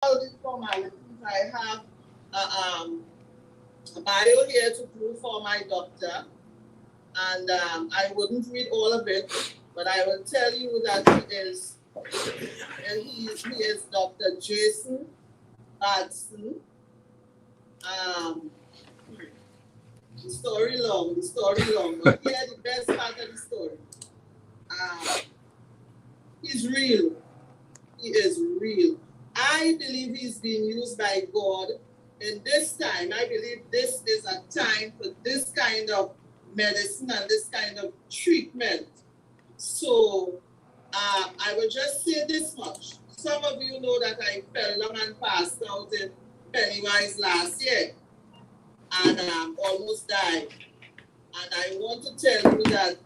all the formalities. I have a bio here to prove for my doctor, and I wouldn't read all of it, but I will tell you that he is Dr. Jason Batson. The story long, but here the best part of the story. He's real. He is real. I believe he's being used by God in this time. I believe this is a time for this kind of medicine and this kind of treatment. So I will just say this much. Some of you know that I fell down and passed out in Pennywise last year and almost died. And I want to tell you that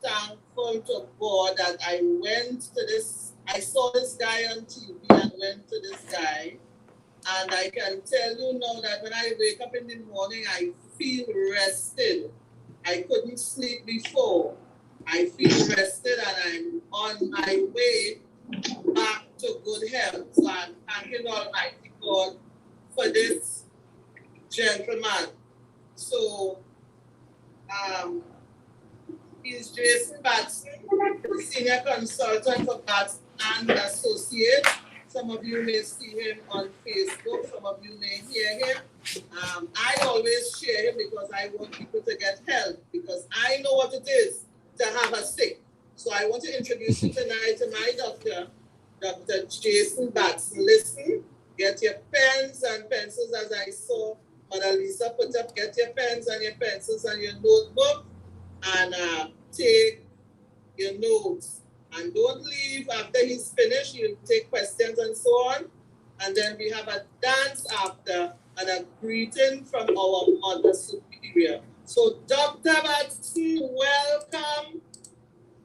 thankful to God that I went to this, I saw this guy on TV and went to this guy. And I can tell you now that when I wake up in the morning, I feel rested. I couldn't sleep before. I feel rested and I'm on my way back to good health. So I'm thanking Almighty God for this gentleman. So, he's Jason Batson, the senior consultant for Batson and Associates. Some of you may see him on Facebook. Some of you may hear him. I always share him because I want people to get help, because I know what it is to have a sick. So I want to introduce you tonight to my doctor, Dr. Jason Batson. Listen, get your pens and pencils, as I saw Mother Lisa put up. Get your pens and your pencils and your notebook and take your notes. And don't leave after he's finished. You'll take questions and so on. And then we have a dance after and a greeting from our Mother Superior. So Dr. Batson, welcome.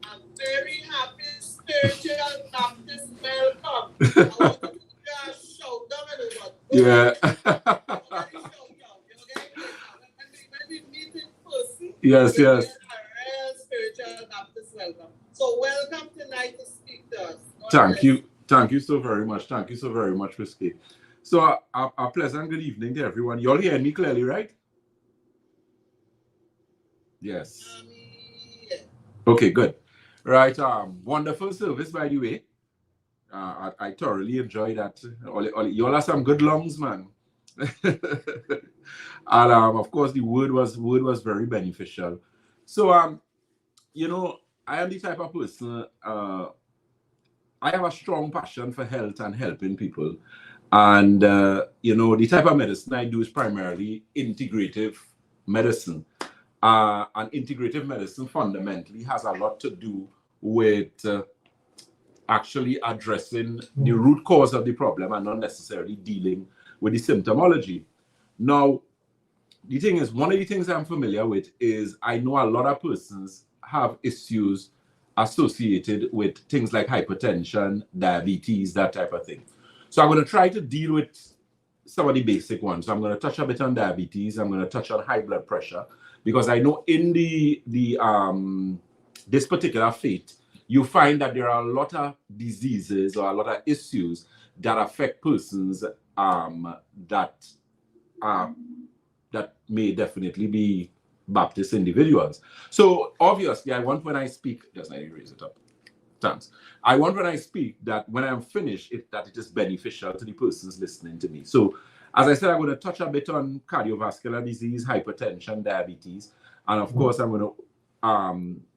A very happy spiritual Baptist welcome. I want you to shout down and over. Yeah. When we meet in person, yes. A real spiritual Baptist welcome. So welcome tonight to speak to us. Thank you. Thank you so very much. Thank you so very much, Whiskey. So a pleasant good evening to everyone. You all hear me clearly, right? Yes. Yeah. Okay, good. Right. Wonderful service, by the way. I thoroughly enjoy that. You all have some good lungs, man. And of course, the word was very beneficial. So you know, I am the type of person. I have a strong passion for health and helping people, and you know, the type of medicine I do is primarily integrative medicine. And integrative medicine fundamentally has a lot to do with actually addressing the root cause of the problem and not necessarily dealing with the symptomology. Now, the thing is, one of the things I'm familiar with is I know a lot of persons have issues associated with things like hypertension, diabetes, that type of thing. So I'm going to try to deal with some of the basic ones. So I'm going to touch a bit on diabetes. I'm going to touch on high blood pressure, because I know in this particular fate, you find that there are a lot of diseases or a lot of issues that affect persons that may definitely be Baptist individuals. So obviously, I want when I speak, just let me raise it up. Thanks. I want when I speak that when I'm finished, that it is beneficial to the persons listening to me. So as I said, I'm going to touch a bit on cardiovascular disease, hypertension, diabetes, and of course, I'm going to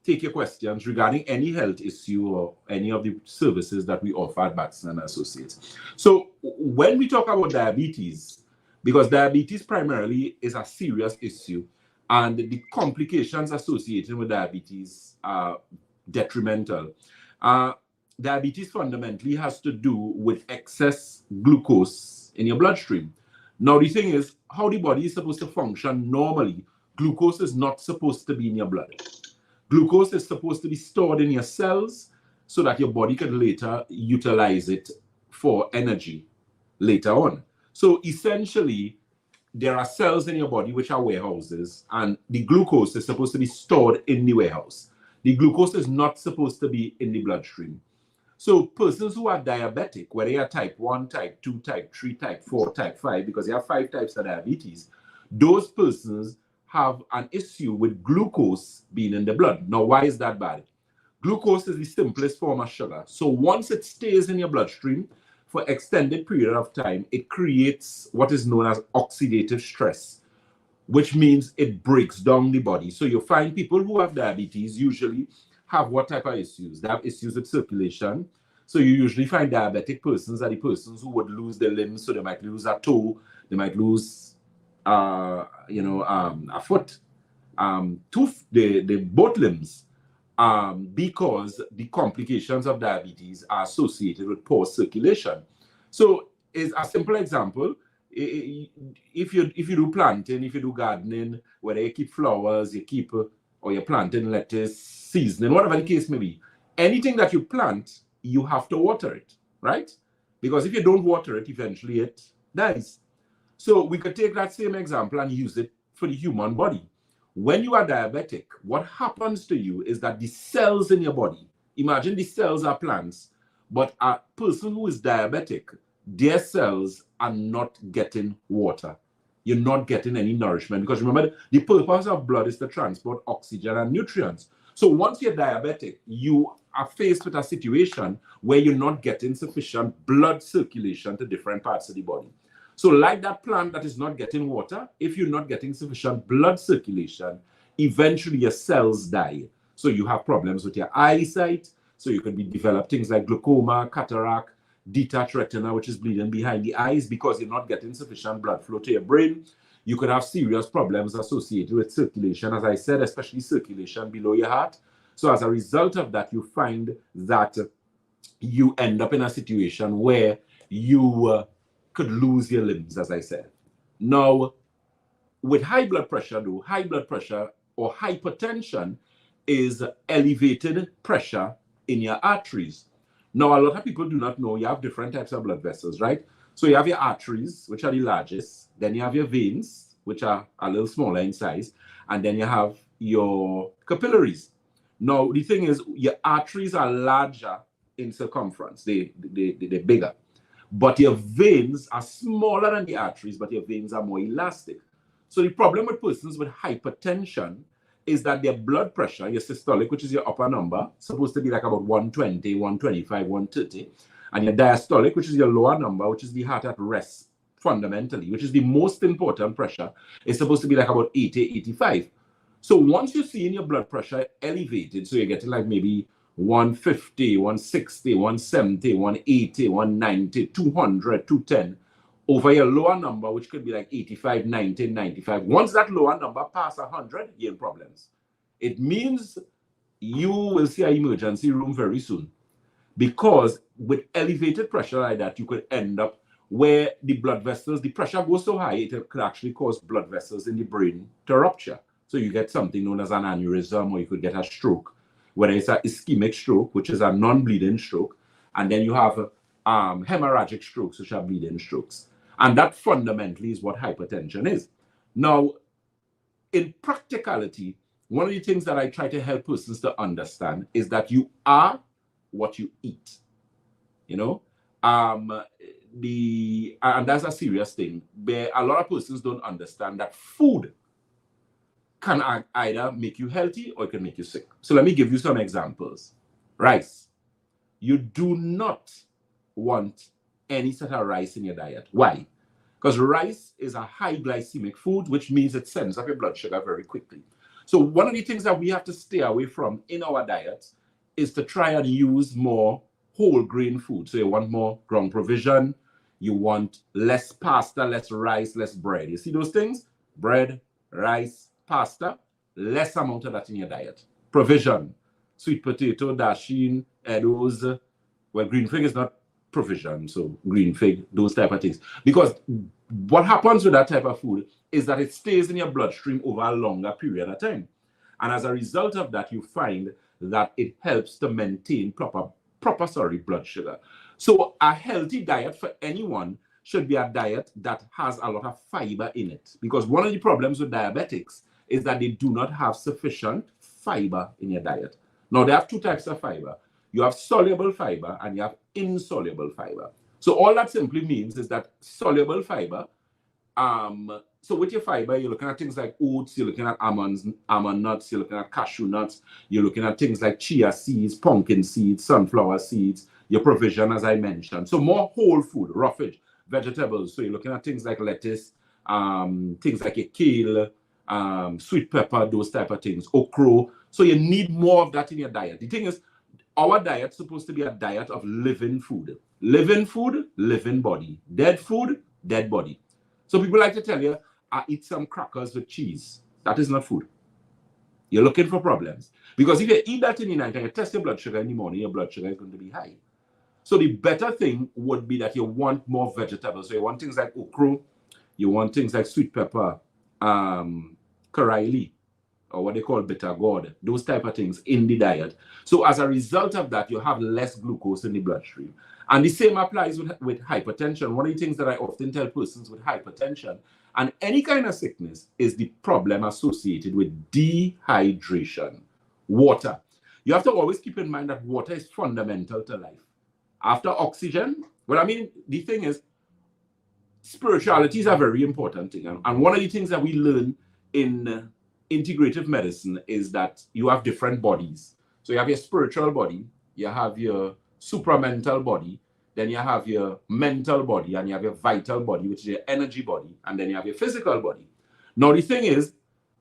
take your questions regarding any health issue or any of the services that we offer at Batson and Associates. So when we talk about diabetes, because diabetes primarily is a serious issue, and the complications associated with diabetes are detrimental. Diabetes fundamentally has to do with excess glucose in your bloodstream. Now, the thing is, how the body is supposed to function normally, glucose is not supposed to be in your blood. Glucose is supposed to be stored in your cells so that your body can later utilize it for energy later on. So essentially, there are cells in your body which are warehouses, and the glucose is supposed to be stored in the warehouse. The glucose is not supposed to be in the bloodstream. So persons who are diabetic, whether they are type 1, type 2, type 3, type 4, type 5, because there are 5 types of diabetes, those persons have an issue with glucose being in the blood. Now, why is that bad? Glucose is the simplest form of sugar. So once it stays in your bloodstream for extended period of time, it creates what is known as oxidative stress, which means it breaks down the body. So you find people who have diabetes usually have what type of issues? They have issues with circulation. So you usually find diabetic persons are the persons who would lose their limbs. So they might lose a toe, they might lose, a foot, tooth, both limbs, because the complications of diabetes are associated with poor circulation. So, is a simple example. If you do planting, if you do gardening, whether you keep flowers, or you're planting lettuce, seasoning, whatever the case may be, anything that you plant, you have to water it, right? Because if you don't water it, eventually it dies. So we could take that same example and use it for the human body. When you are diabetic, what happens to you is that the cells in your body, imagine the cells are plants, but a person who is diabetic, their cells are not getting water. You're not getting any nourishment, because remember, the purpose of blood is to transport oxygen and nutrients. So once you're diabetic, you are faced with a situation where you're not getting sufficient blood circulation to different parts of the body. So like that plant that is not getting water, if you're not getting sufficient blood circulation, eventually your cells die. So you have problems with your eyesight. So you can develop things like glaucoma, cataract, detached retina, which is bleeding behind the eyes, because you're not getting sufficient blood flow to your brain. You could have serious problems associated with circulation, as I said, especially circulation below your heart. So as a result of that, you find that you end up in a situation where you could lose your limbs, as I said. Now, with high blood pressure, though, high blood pressure or hypertension is elevated pressure in your arteries. Now, a lot of people do not know you have different types of blood vessels, right? So you have your arteries, which are the largest. Then you have your veins, which are a little smaller in size. And then you have your capillaries. Now, the thing is, your arteries are larger in circumference. They're bigger. But your veins are smaller than the arteries, but your veins are more elastic. So the problem with persons with hypertension is that their blood pressure, your systolic, which is your upper number, supposed to be like about 120, 125, 130. And your diastolic, which is your lower number, which is the heart at rest, fundamentally, which is the most important pressure, is supposed to be like about 80, 85. So once you see in your blood pressure elevated, so you're getting like maybe 150, 160, 170, 180, 190, 200, 210, over your lower number, which could be like 85, 90, 95. Once that lower number passes 100, you're in problems. It means you will see an emergency room very soon. Because with elevated pressure like that, you could end up where the blood vessels, the pressure goes so high, it could actually cause blood vessels in the brain to rupture. So you get something known as an aneurysm, or you could get a stroke, whether it's an ischemic stroke, which is a non-bleeding stroke, and then you have hemorrhagic strokes, which are bleeding strokes. And that fundamentally is what hypertension is. Now, in practicality, one of the things that I try to help persons to understand is that you are what you eat. You know, and that's a serious thing. Where a lot of persons don't understand that food can either make you healthy or it can make you sick. So let me give you some examples. Rice. You do not want any sort of rice in your diet. Why? Because rice is a high glycemic food, which means it sends up your blood sugar very quickly. So one of the things that we have to stay away from in our diets is to try and use more whole grain food. So you want more ground provision, you want less pasta, less rice, less bread. You see those things? Bread, rice, pasta, less amount of that in your diet. Provision, sweet potato, dasheen, eddos. Well, green fig is not provision, so green fig, those type of things. Because what happens with that type of food is that it stays in your bloodstream over a longer period of time. And as a result of that, you find that it helps to maintain proper blood sugar. So a healthy diet for anyone should be a diet that has a lot of fiber in it. Because one of the problems with diabetics is that they do not have sufficient fiber in your diet. Now, they have two types of fiber. You have soluble fiber and you have insoluble fiber. So all that simply means is that soluble fiber, so with your fiber, you're looking at things like oats, you're looking at almond nuts, you're looking at cashew nuts, you're looking at things like chia seeds, pumpkin seeds, sunflower seeds, your provision, as I mentioned. So more whole food, roughage, vegetables. So you're looking at things like lettuce, things like a kale, sweet pepper, those type of things, okra. So you need more of that in your diet. The thing is, our diet's supposed to be a diet of living food. Living food, living body. Dead food, dead body. So people like to tell you, I eat some crackers with cheese. That is not food. You're looking for problems. Because if you eat that in the night and you test your blood sugar in the morning, your blood sugar is going to be high. So the better thing would be that you want more vegetables. So you want things like okra, you want things like sweet pepper, karaili, or what they call bitter gourd, those type of things in the diet. So as a result of that, you have less glucose in the bloodstream. And the same applies with hypertension. One of the things that I often tell persons with hypertension and any kind of sickness is the problem associated with dehydration. Water. You have to always keep in mind that water is fundamental to life. After oxygen, well, I mean, the thing is, spirituality is a very important thing. And one of the things that we learn in integrative medicine is that you have different bodies. So you have your spiritual body, you have your supramental body, then you have your mental body, and you have your vital body, which is your energy body, and then you have your physical body. Now, the thing is,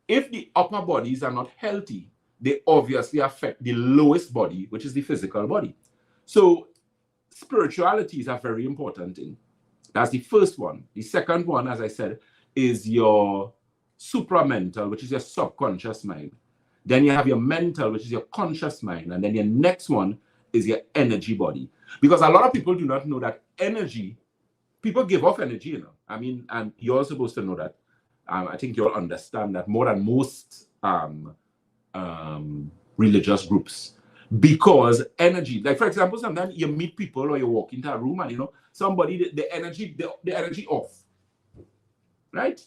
if the upper bodies are not healthy, they obviously affect the lowest body, which is the physical body. So spirituality is a very important thing. That's the first one. The second one, as I said, is your supramental, which is your subconscious mind. Then you have your mental, which is your conscious mind. And then your next one is your energy body. Because a lot of people do not know that energy, people give off energy, you know. I mean, and you're supposed to know that. I think you'll understand that more than most religious groups. Because energy, like for example, sometimes you meet people or you walk into a room and you know, somebody, the energy off. Right?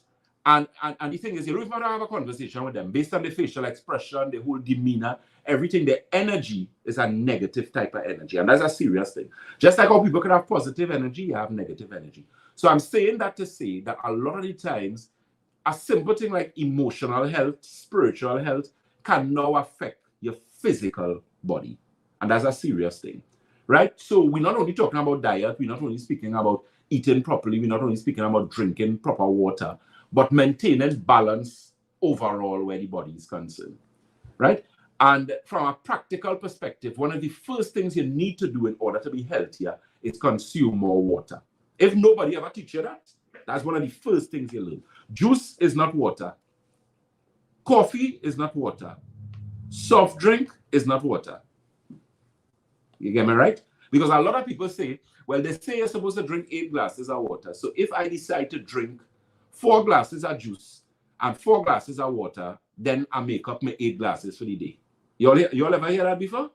And the thing is, you don't even have a conversation with them based on the facial expression, the whole demeanor, everything. The energy is a negative type of energy, and that's a serious thing. Just like how people can have positive energy, you have negative energy. So I'm saying that to say that a lot of the times, a simple thing like emotional health, spiritual health, can now affect your physical body, and that's a serious thing, right? So we're not only talking about diet, we're not only speaking about eating properly, we're not only speaking about drinking proper water, but maintaining balance overall where the body is concerned, right? And from a practical perspective, one of the first things you need to do in order to be healthier is consume more water. If nobody ever teach you that, that's one of the first things you learn. Juice is not water. Coffee is not water. Soft drink is not water. You get me right? Because a lot of people say, well, they say you're supposed to drink 8 glasses of water. So if I decide to drink 4 glasses of juice and 4 glasses of water, then I make up my 8 glasses for the day. You all ever hear that before?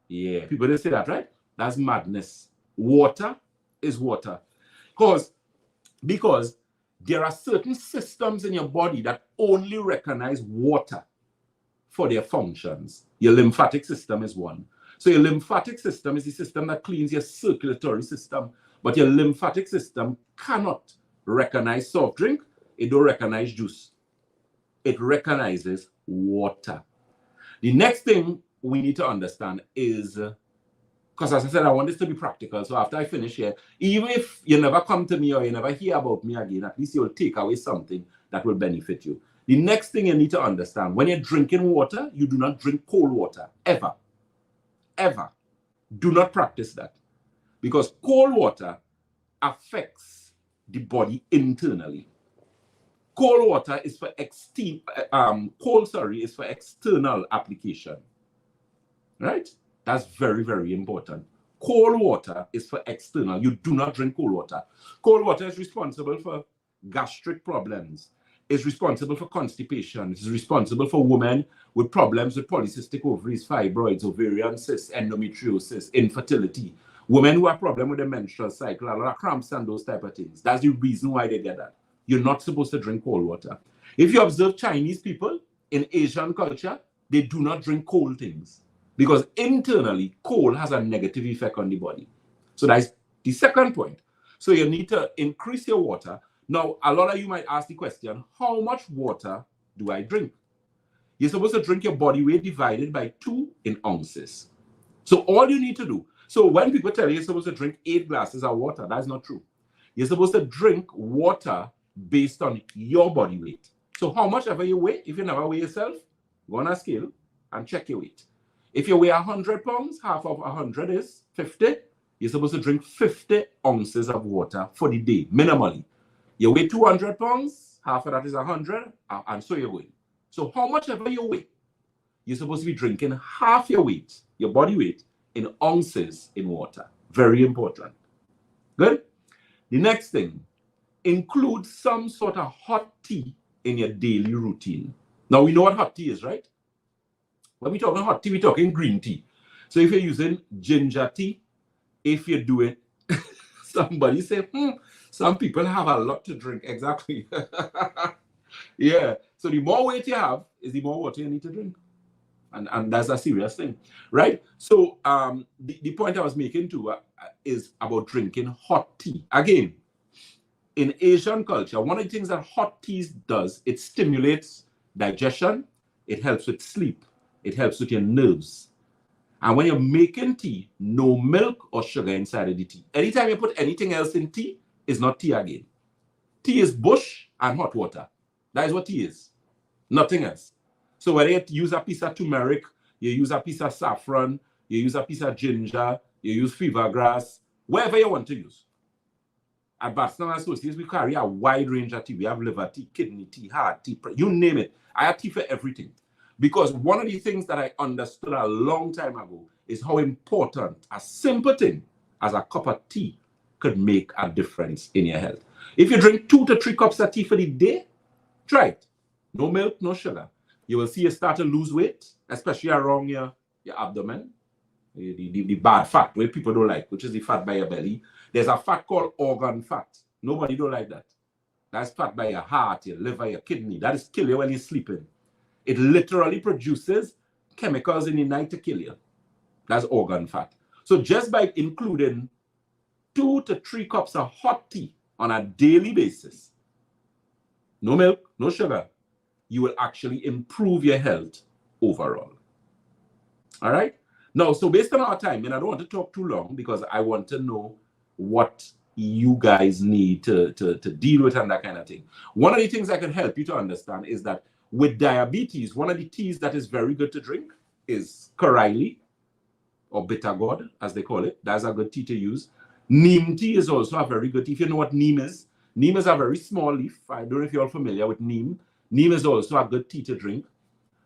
Yeah, people didn't say that, right? That's madness. Water is water. Because there are certain systems in your body that only recognize water for their functions. Your lymphatic system is one. So your lymphatic system is the system that cleans your circulatory system. But your lymphatic system cannot recognize soft drink. It don't recognize juice. It recognizes water. The next thing we need to understand is, because as I said, I want this to be practical. So after I finish here, even if you never come to me or you never hear about me again, at least you'll take away something that will benefit you. The next thing you need to understand, when you're drinking water, you do not drink cold water, ever. Ever. Do not practice that. Because cold water affects the body internally. Cold water is for external application. Right? That's very, very important. Cold water is for external. You do not drink cold water. Cold water is responsible for gastric problems. It's responsible for constipation. It's responsible for women with problems with polycystic ovaries, fibroids, ovarian cysts, endometriosis, infertility. Women who have problems with the menstrual cycle, a lot of cramps and those type of things. That's the reason why they get that. You're not supposed to drink cold water. If you observe Chinese people in Asian culture, they do not drink cold things. because internally, cold has a negative effect on the body. So that's the second point. So you need to increase your water. Now, a lot of you might ask the question, how much water do I drink? You're supposed to drink your body weight divided by 2 in ounces. So all you need to do, so when people tell you you're supposed to drink 8 glasses of water, that's not true. You're supposed to drink water based on your body weight. So how much ever you weigh, if you never weigh yourself, go on a scale and check your weight. If you weigh 100 pounds, half of 100 is 50. You're supposed to drink 50 ounces of water for the day, minimally. You weigh 200 pounds, half of that is 100, and so you're going. So how much ever you weigh, you're supposed to be drinking half your weight, your body weight, in ounces in water. Very important. Good? The next thing, include some sort of hot tea in your daily routine. Now, we know what hot tea is, right? When we talking hot tea, we're talking green tea. So if you're using ginger tea, if you do it, somebody say, some people have a lot to drink. Exactly. Yeah. So the more weight you have is the more water you need to drink. And that's a serious thing, right? So the point I was making too is about drinking hot tea. Again, in Asian culture, one of the things that hot tea does, it stimulates digestion, it helps with sleep, it helps with your nerves. And when you're making tea, no milk or sugar inside of the tea. Anytime you put anything else in tea, it's not tea again. Tea is bush and hot water. That is what tea is. Nothing else. So whether you use a piece of turmeric, you use a piece of saffron, you use a piece of ginger, you use fever grass, whatever you want to use. At Boston Associates, we carry a wide range of tea. We have liver tea, kidney tea, heart tea, you name it. I have tea for everything. Because one of the things that I understood a long time ago is how important a simple thing as a cup of tea could make a difference in your health. If you drink 2 to 3 cups of tea for the day, try it. No milk, no sugar. You will see you start to lose weight, especially around your abdomen, the bad fat, where people don't like, which is the fat by your belly. There's a fat called organ fat. Nobody don't like that. That's fat by your heart, your liver, your kidney. That is kill you when you're sleeping. It literally produces chemicals in the night to kill you. That's organ fat. So just by including 2 to 3 cups of hot tea on a daily basis, no milk, no sugar, you will actually improve your health overall. All right? Now, so based on our time, and I don't want to talk too long because I want to know what you guys need to deal with and that kind of thing. One of the things I can help you to understand is that with diabetes, one of the teas that is very good to drink is Karaili, or bitter gourd, as they call it. That's a good tea to use. Neem tea is also a very good tea. If you know what neem is a very small leaf. I don't know if you're familiar with neem. Neem is also a good tea to drink.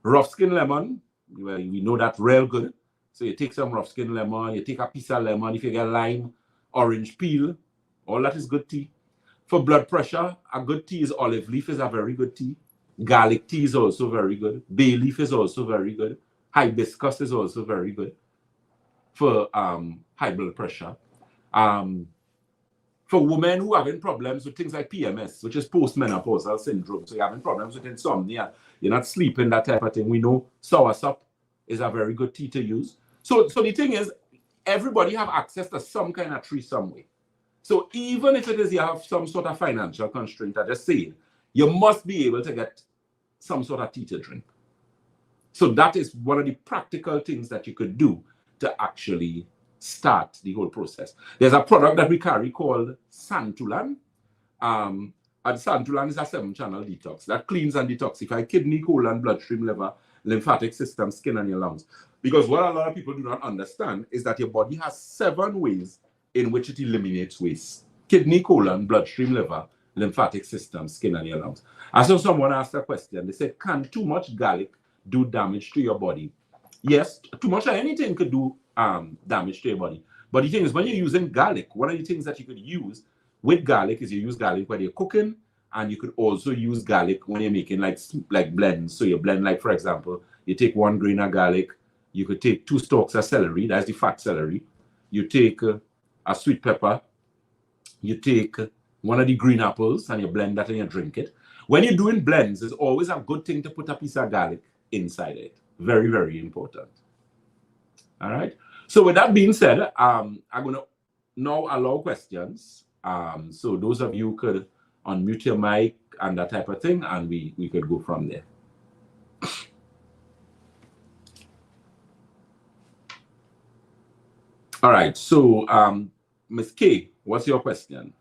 Rough skin lemon, well, we know that real good. So you take some rough skin lemon, you take a piece of lemon, if you get lime, orange peel, all that is good tea. For blood pressure, a good tea is olive leaf is a very good tea. Garlic tea is also very good. Bay leaf is also very good. Hibiscus is also very good for high blood pressure. For women who are having problems with things like PMS, which is postmenopausal syndrome, so you're having problems with insomnia, you're not sleeping, that type of thing, we know soursop is a very good tea to use. So the thing is, everybody have access to some kind of tree some way. So even if it is you have some sort of financial constraint, I just say, you must be able to get some sort of tea to drink. So that is one of the practical things that you could do to actually start the whole process. There's a product that we carry called Santulan. And Santulan is a 7-channel detox that cleans and detoxifies kidney, colon, bloodstream, liver, lymphatic system, skin, and your lungs. Because what a lot of people do not understand is that your body has 7 ways in which it eliminates waste: kidney, colon, bloodstream, liver, lymphatic system, skin, and your lungs. I saw someone asked a question. They said, can too much garlic do damage to your body? Yes, too much of anything could do damage to your body. But the thing is, when you're using garlic, one of the things that you could use with garlic is you use garlic when you're cooking, and you could also use garlic when you're making like blends. So you blend, like, for example, you take 1 grain of garlic, you could take 2 stalks of celery, that's the fat celery. You take a sweet pepper, you take one of the green apples, and you blend that and you drink it. When you're doing blends, it's always a good thing to put a piece of garlic inside it. Very, very important. All right. So with that being said, I'm going to now allow questions. So those of you could unmute your mic and that type of thing, and we could go from there. All right. So, Ms. K, what's your question?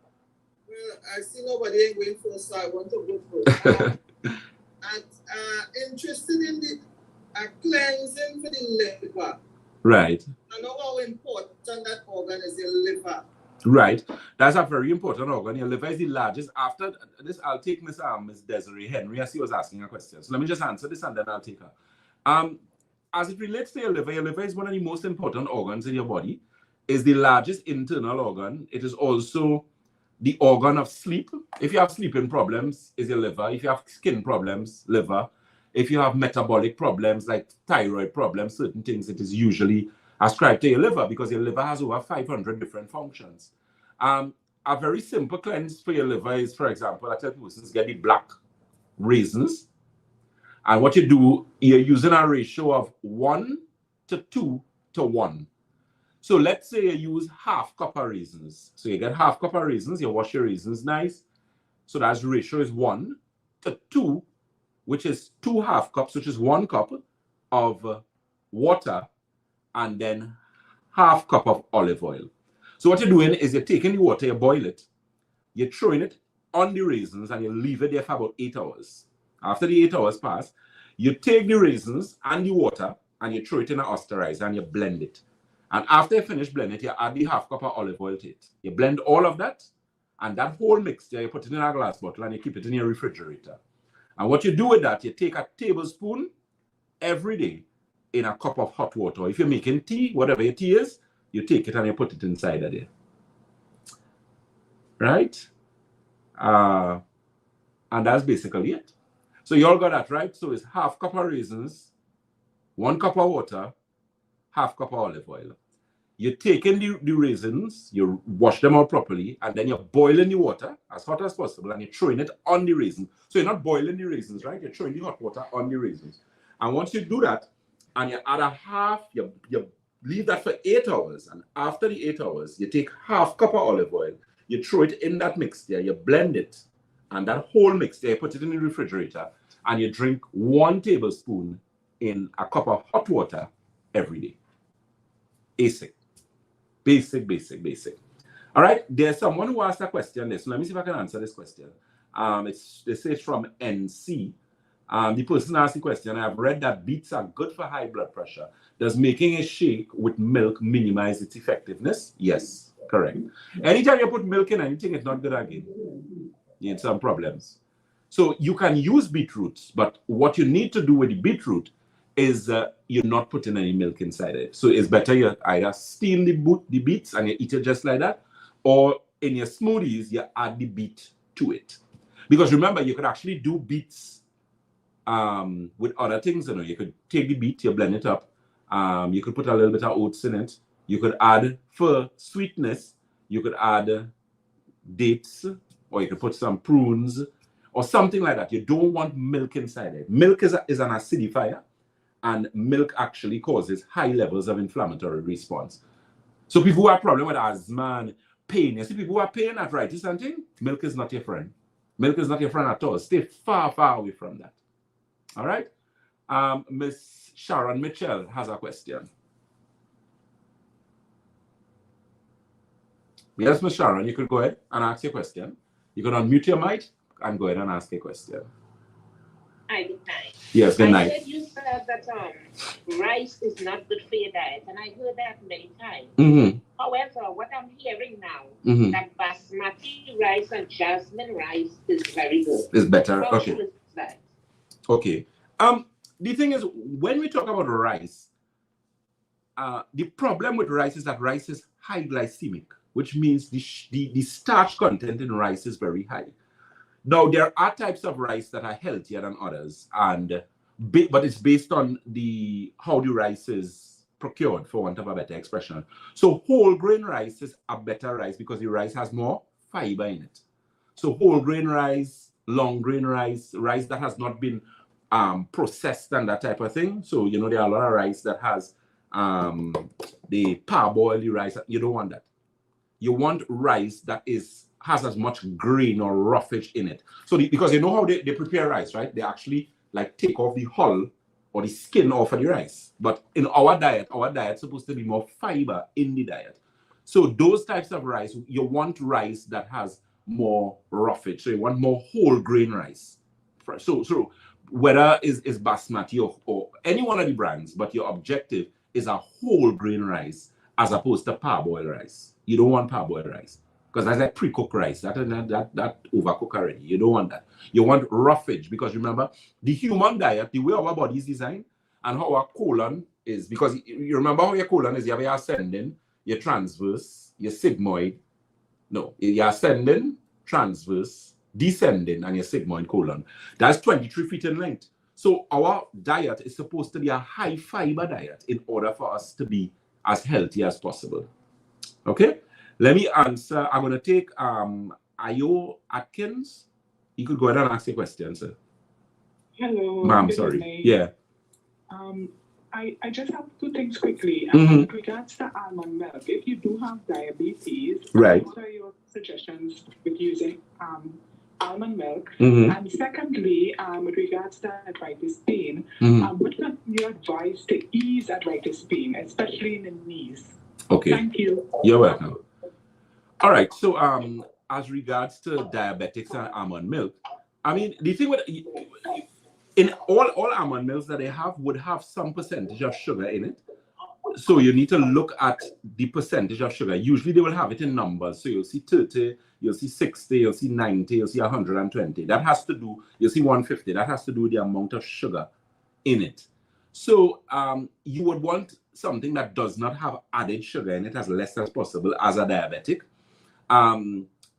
Well, I see nobody ain't going first, so I want to go first. I'm interested in the cleansing for the liver. Right. I know how important that organ is, your liver. Right. That's a very important organ. Your liver is the largest. After this, I'll take Miss Desiree Henry, as she was asking a question. So let me just answer this and then I'll take her. As it relates to your liver is one of the most important organs in your body. It's the largest internal organ. It is also the organ of sleep. If you have sleeping problems, is your liver. If you have skin problems, liver. If you have metabolic problems like thyroid problems, certain things, it is usually ascribed to your liver because your liver has over 500 different functions. A very simple cleanse for your liver is, for example, I tell people to get the black raisins. And what you do, you're using a ratio of 1 to 2 to 1. So let's say you use half cup of raisins. So you get half cup of raisins, you wash your raisins nice. So that ratio is 1 to 2, which is 2 half cups, which is 1 cup of water, and then half cup of olive oil. So what you're doing is you're taking the water, you boil it, you're throwing it on the raisins, and you leave it there for about 8 hours. After the 8 hours pass, you take the raisins and the water, and you throw it in an osterizer, and you blend it. And after you finish blending it, you add the half cup of olive oil to it. You blend all of that, and that whole mixture, you put it in a glass bottle, and you keep it in your refrigerator. And what you do with that, you take a tablespoon every day in a cup of hot water. If you're making tea, whatever your tea is, you take it and you put it inside of there. Right? And that's basically it. So you all got that, right? So it's half cup of raisins, 1 cup of water, half cup of olive oil. You're taking the raisins, you wash them out properly, and then you're boiling the water as hot as possible, and you're throwing it on the raisins. So you're not boiling the raisins, right? You're throwing the hot water on the raisins. And once you do that, and you add a half, you leave that for 8 hours. And after the 8 hours, you take half cup of olive oil, you throw it in that mixture, you blend it, and that whole mixture, you put it in the refrigerator, and you drink 1 tablespoon in a cup of hot water every day. Basic. All right, there's someone who asked a question there, so let me see if I can answer this question. They say it's from NC. The person asked the question, I've read that beets are good for high blood pressure. Does making a shake with milk minimize its effectiveness? Yes, correct. Anytime you put milk in anything, it's not good again. You have some problems. So you can use beetroots, but what you need to do with the beetroot is you're not putting any milk inside it. So it's better you either steam the beets and you eat it just like that, or in your smoothies, you add the beet to it. Because remember, you could actually do beets with other things. You know, you could take the beet, you blend it up. You could put a little bit of oats in it. You could add, for sweetness, you could add dates, or you could put some prunes, or something like that. You don't want milk inside it. Milk is an acidifier, and milk actually causes high levels of inflammatory response. So people who have problem with asthma and pain, you see people who have pain, arthritis and things, milk is not your friend. Milk is not your friend at all. Stay far, far away from that. All right. Miss Sharon Mitchell has a question. Yes, Miss Sharon, you could go ahead and ask your question. You can unmute your mic and go ahead and ask a question. Hi, good night. Yes, good night. I heard you said that rice is not good for your diet, and I heard that many times. Mm-hmm. However, what I'm hearing now, Mm-hmm. that basmati rice and jasmine rice is very good. It's better. How Okay. true is that? Okay. The thing is, when we talk about rice, the problem with rice is that rice is high glycemic, which means the starch content in rice is very high. Now, there are types of rice that are healthier than others, but it's based on how the rice is procured, for want of a better expression. So whole grain rice is a better rice because the rice has more fiber in it. So whole grain rice, long grain rice, rice that has not been processed and that type of thing. So, you know, there are a lot of rice that has the parboiled rice. You don't want that. You want rice that has as much grain or roughage in it. So because you know how they prepare rice, right? They actually like take off the hull or the skin off of the rice. But in our diet's supposed to be more fiber in the diet. So those types of rice, you want rice that has more roughage. So you want more whole grain rice. So whether is basmati or any one of the brands, but your objective is a whole grain rice as opposed to parboiled rice. You don't want parboiled rice because that's like pre-cooked rice. That overcooked already. You don't want that. You want roughage because remember the human diet, the way our body is designed, and how our colon is, because you remember how your colon is. You have your ascending, your transverse, your sigmoid. No, your ascending, transverse, descending, and your sigmoid colon. That's 23 feet in length. So our diet is supposed to be a high fiber diet in order for us to be as healthy as possible. Okay, let me answer. I'm going to take Ayo Atkins. You could go ahead and ask your question, sir. Hello. Ma'am, sorry. Yeah. I just have two things quickly. With regards to almond milk, if you do have diabetes, right, what are your suggestions with using almond milk? And secondly, with regards to arthritis pain, what can you advise to ease arthritis pain, especially in the knees? Okay. Thank you. You're welcome. All right. So as regards to diabetics and almond milk, I mean, the thing with in all almond milks that they have would have some percentage of sugar in it. So you need to look at the percentage of sugar. Usually they will have it in numbers. So you'll see 30, you'll see 60, you'll see 90, you'll see 120. That has to do, you'll see 150. That has to do with the amount of sugar in it. So you would want something that does not have added sugar in it as less as possible as a diabetic.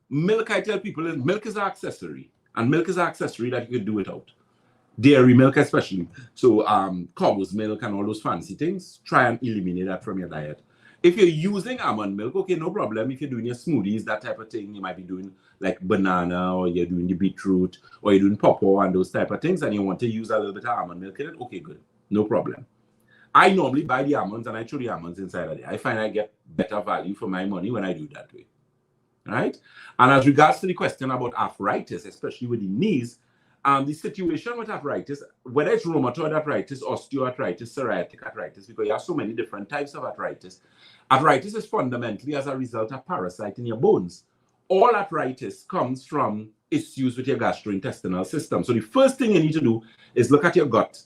Milk, I tell people, milk is an accessory. And milk is an accessory that you can do without. Dairy milk especially. So cow's milk and all those fancy things, try and eliminate that from your diet. If you're using almond milk, okay, no problem. If you're doing your smoothies, that type of thing, you might be doing like banana, or you're doing the beetroot, or you're doing pawpaw and those type of things, and you want to use a little bit of almond milk in it, okay, good. No problem. I normally buy the almonds and I throw the almonds inside of it. I find I get better value for my money when I do it that way. Right? And as regards to the question about arthritis, especially with the knees, the situation with arthritis, whether it's rheumatoid arthritis, osteoarthritis, psoriatic arthritis, because you have so many different types of arthritis. Arthritis is fundamentally as a result of parasite in your bones. All arthritis comes from issues with your gastrointestinal system. So the first thing you need to do is look at your gut.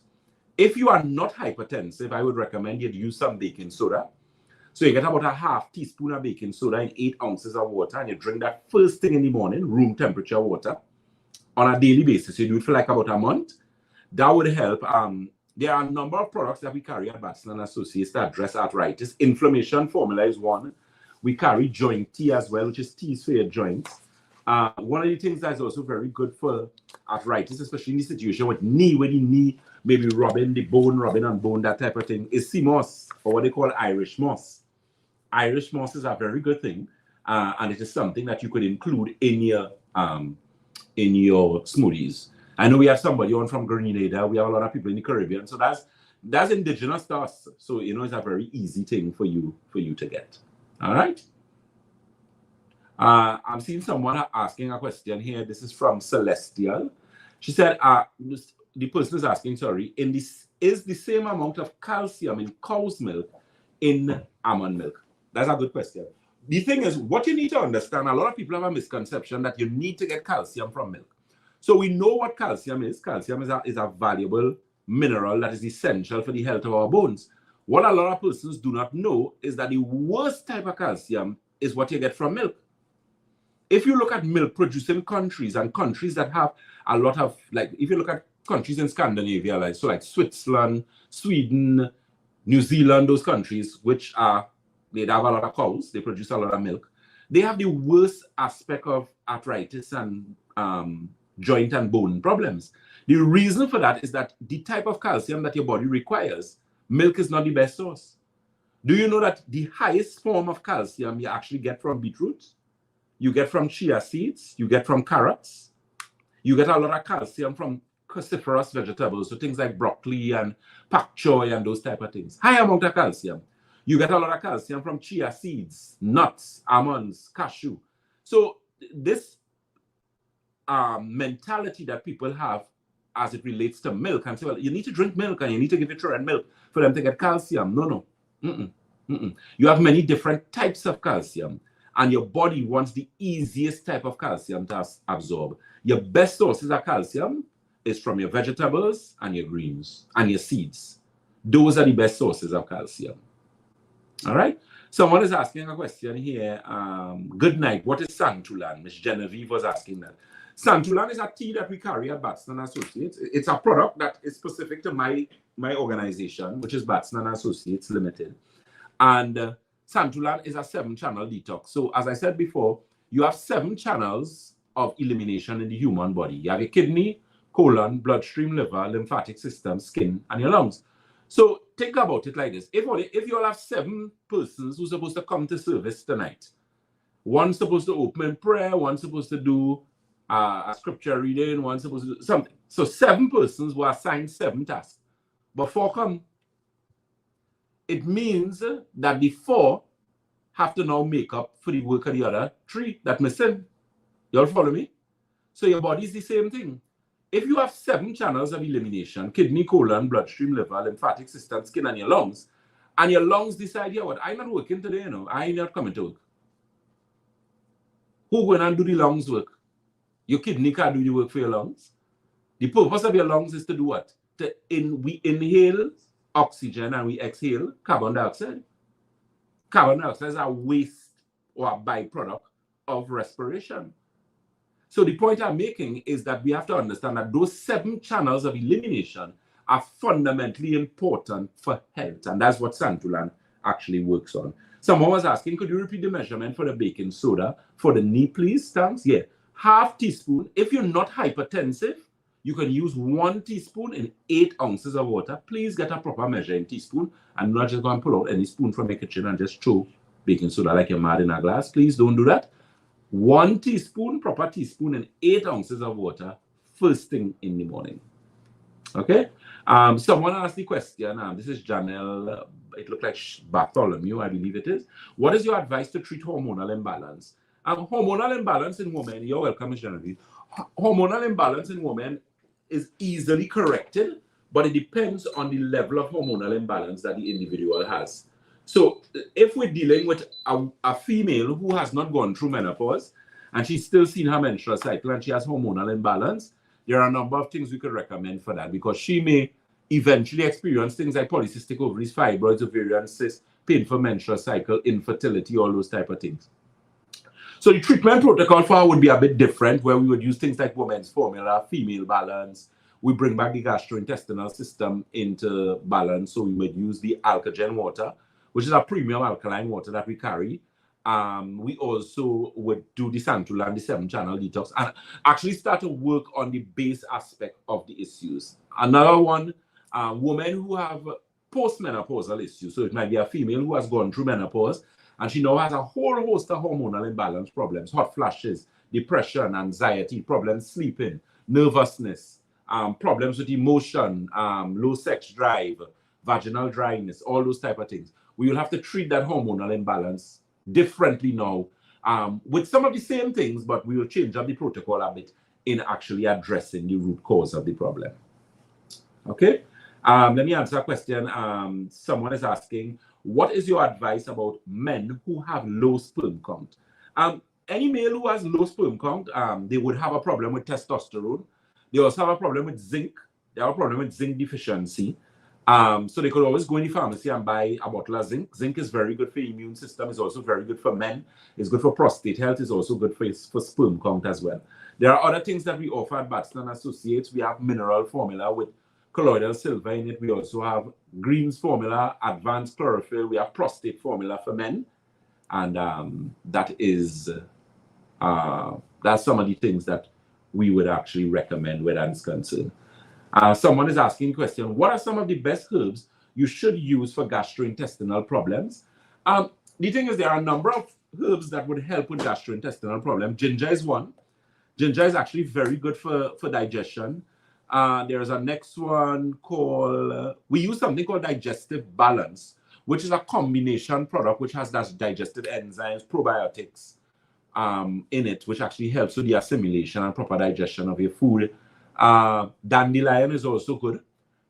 If you are not hypertensive, I would recommend you to use some baking soda. So you get about a half teaspoon of baking soda in 8 ounces of water, and you drink that first thing in the morning, room temperature water, on a daily basis. You do it for like about a month. That would help. There are a number of products that we carry at Batson & Associates that address arthritis. Inflammation formula is one. We carry joint tea as well, which is teas for your joints. One of the things that is also very good for arthritis, especially in the situation with knee, where the knee maybe rubbing on bone, that type of thing, is sea moss, or what they call Irish moss. Irish moss is a very good thing, and it is something that you could include in your smoothies. I know we have somebody on from Grenada. We have a lot of people in the Caribbean, so that's indigenous to us. So it's a very easy thing for you to get. All right. I'm seeing someone asking a question here. This is from Celestial. She said, the person is asking, is the same amount of calcium in cow's milk in almond milk? That's a good question. The thing is, what you need to understand, a lot of people have a misconception that you need to get calcium from milk. So we know what calcium is. Calcium is a valuable mineral that is essential for the health of our bones. What a lot of persons do not know is that the worst type of calcium is what you get from milk. If you look at milk producing countries and countries that have a lot of, like, if you look at countries in Scandinavia, like Switzerland, Sweden, New Zealand, those countries, which are, they have a lot of cows, they produce a lot of milk. They have the worst aspect of arthritis and joint and bone problems. The reason for that is that the type of calcium that your body requires, milk is not the best source. Do you know that the highest form of calcium you actually get from beetroot? You get from chia seeds, you get from carrots, you get a lot of calcium from cruciferous vegetables, so things like broccoli and pak choy and those type of things. High amount of calcium. You get a lot of calcium from chia seeds, nuts, almonds, cashew. So this mentality that people have as it relates to milk, and say, well, you need to drink milk and you need to give your children milk for them to get calcium. No. You have many different types of calcium, and your body wants the easiest type of calcium to absorb. Your best sources of calcium is from your vegetables and your greens and your seeds. Those are the best sources of calcium. All right. Someone is asking a question here. Good night. What is Santulan? Miss Genevieve was asking that. Santulan is a tea that we carry at Batson Associates. It's a product that is specific to my organization, which is Batson Associates Limited. And Santulan is a 7-channel detox. So as I said before, you have 7 channels of elimination in the human body. You have your kidney, colon, bloodstream, liver, lymphatic system, skin, and your lungs. So think about it like this. If you all have 7 persons who are supposed to come to service tonight, one's supposed to open in prayer, one's supposed to do a scripture reading, one's supposed to do something. So 7 persons were assigned 7 tasks. But 4 come. It means that the 4 have to now make up for the work of the other 3 that missing. You all follow me? So your body is the same thing. If you have 7 channels of elimination, kidney, colon, bloodstream, liver, lymphatic system, skin, and your lungs decide, yeah, what, I'm not working today, you know, I'm not coming to work. Who going and do the lungs work? Your kidney can't do the work for your lungs. The purpose of your lungs is to do what? We inhale oxygen and we exhale carbon dioxide. Carbon dioxide is a waste or a byproduct of respiration. So the point I'm making is that we have to understand that those 7 channels of elimination are fundamentally important for health. And that's what Santulan actually works on. Someone was asking, could you repeat the measurement for the baking soda for the knee, please? Thanks. Yeah. Half teaspoon. If you're not hypertensive, you can use 1 teaspoon in 8 ounces of water. Please get a proper measuring teaspoon and not just go and pull out any spoon from your kitchen and just throw baking soda like you're mad in a glass. Please don't do that. 1 teaspoon, proper teaspoon in 8 ounces of water first thing in the morning. Okay? Someone asked the question, this is Janelle, it looked like Bartholomew, I believe it is. What is your advice to treat hormonal imbalance? Hormonal imbalance in women, you're welcome, Ms. Genevieve. Hormonal imbalance in women is easily corrected, but it depends on the level of hormonal imbalance that the individual has. So if we're dealing with a female who has not gone through menopause and she's still seen her menstrual cycle and she has hormonal imbalance, there are a number of things we could recommend for that, because she may eventually experience things like polycystic ovaries, fibroids, ovarian cysts, painful menstrual cycle, infertility, all those type of things. So the treatment protocol for her would be a bit different, where we would use things like women's formula, female balance. We bring back the gastrointestinal system into balance. So we would use the Alkagen water, which is a premium alkaline water that we carry. We also would do the Santulan, the 7-channel detox, and actually start to work on the base aspect of the issues. Another one, women who have postmenopausal issues. So it might be a female who has gone through menopause, and she now has a whole host of hormonal imbalance problems, hot flashes, depression, anxiety, problems sleeping, nervousness, problems with emotion, low sex drive, vaginal dryness, all those type of things. We will have to treat that hormonal imbalance differently now, with some of the same things, but we will change up the protocol a bit in actually addressing the root cause of the problem. Okay, let me answer a question. Someone is asking, what is your advice about men who have low sperm count? Any male who has low sperm count, they would have a problem with testosterone. They also have a problem with zinc. They have a problem with zinc deficiency. So they could always go in the pharmacy and buy a bottle of zinc. Zinc is very good for the immune system. It's also very good for men. It's good for prostate health. It's also good for sperm count as well. There are other things that we offer at Batson Associates. We have mineral formula with colloidal silver in it. We also have greens formula, advanced chlorophyll. We have prostate formula for men. And that's some of the things that we would actually recommend where that's concerned. Someone is asking a question, what are some of the best herbs you should use for gastrointestinal problems? The thing is, there are a number of herbs that would help with gastrointestinal problems. Ginger is one. Ginger is actually very good for digestion. There's a next one called, we use something called Digestive Balance, which is a combination product which has that digestive enzymes, probiotics in it, which actually helps with the assimilation and proper digestion of your food. Dandelion is also good.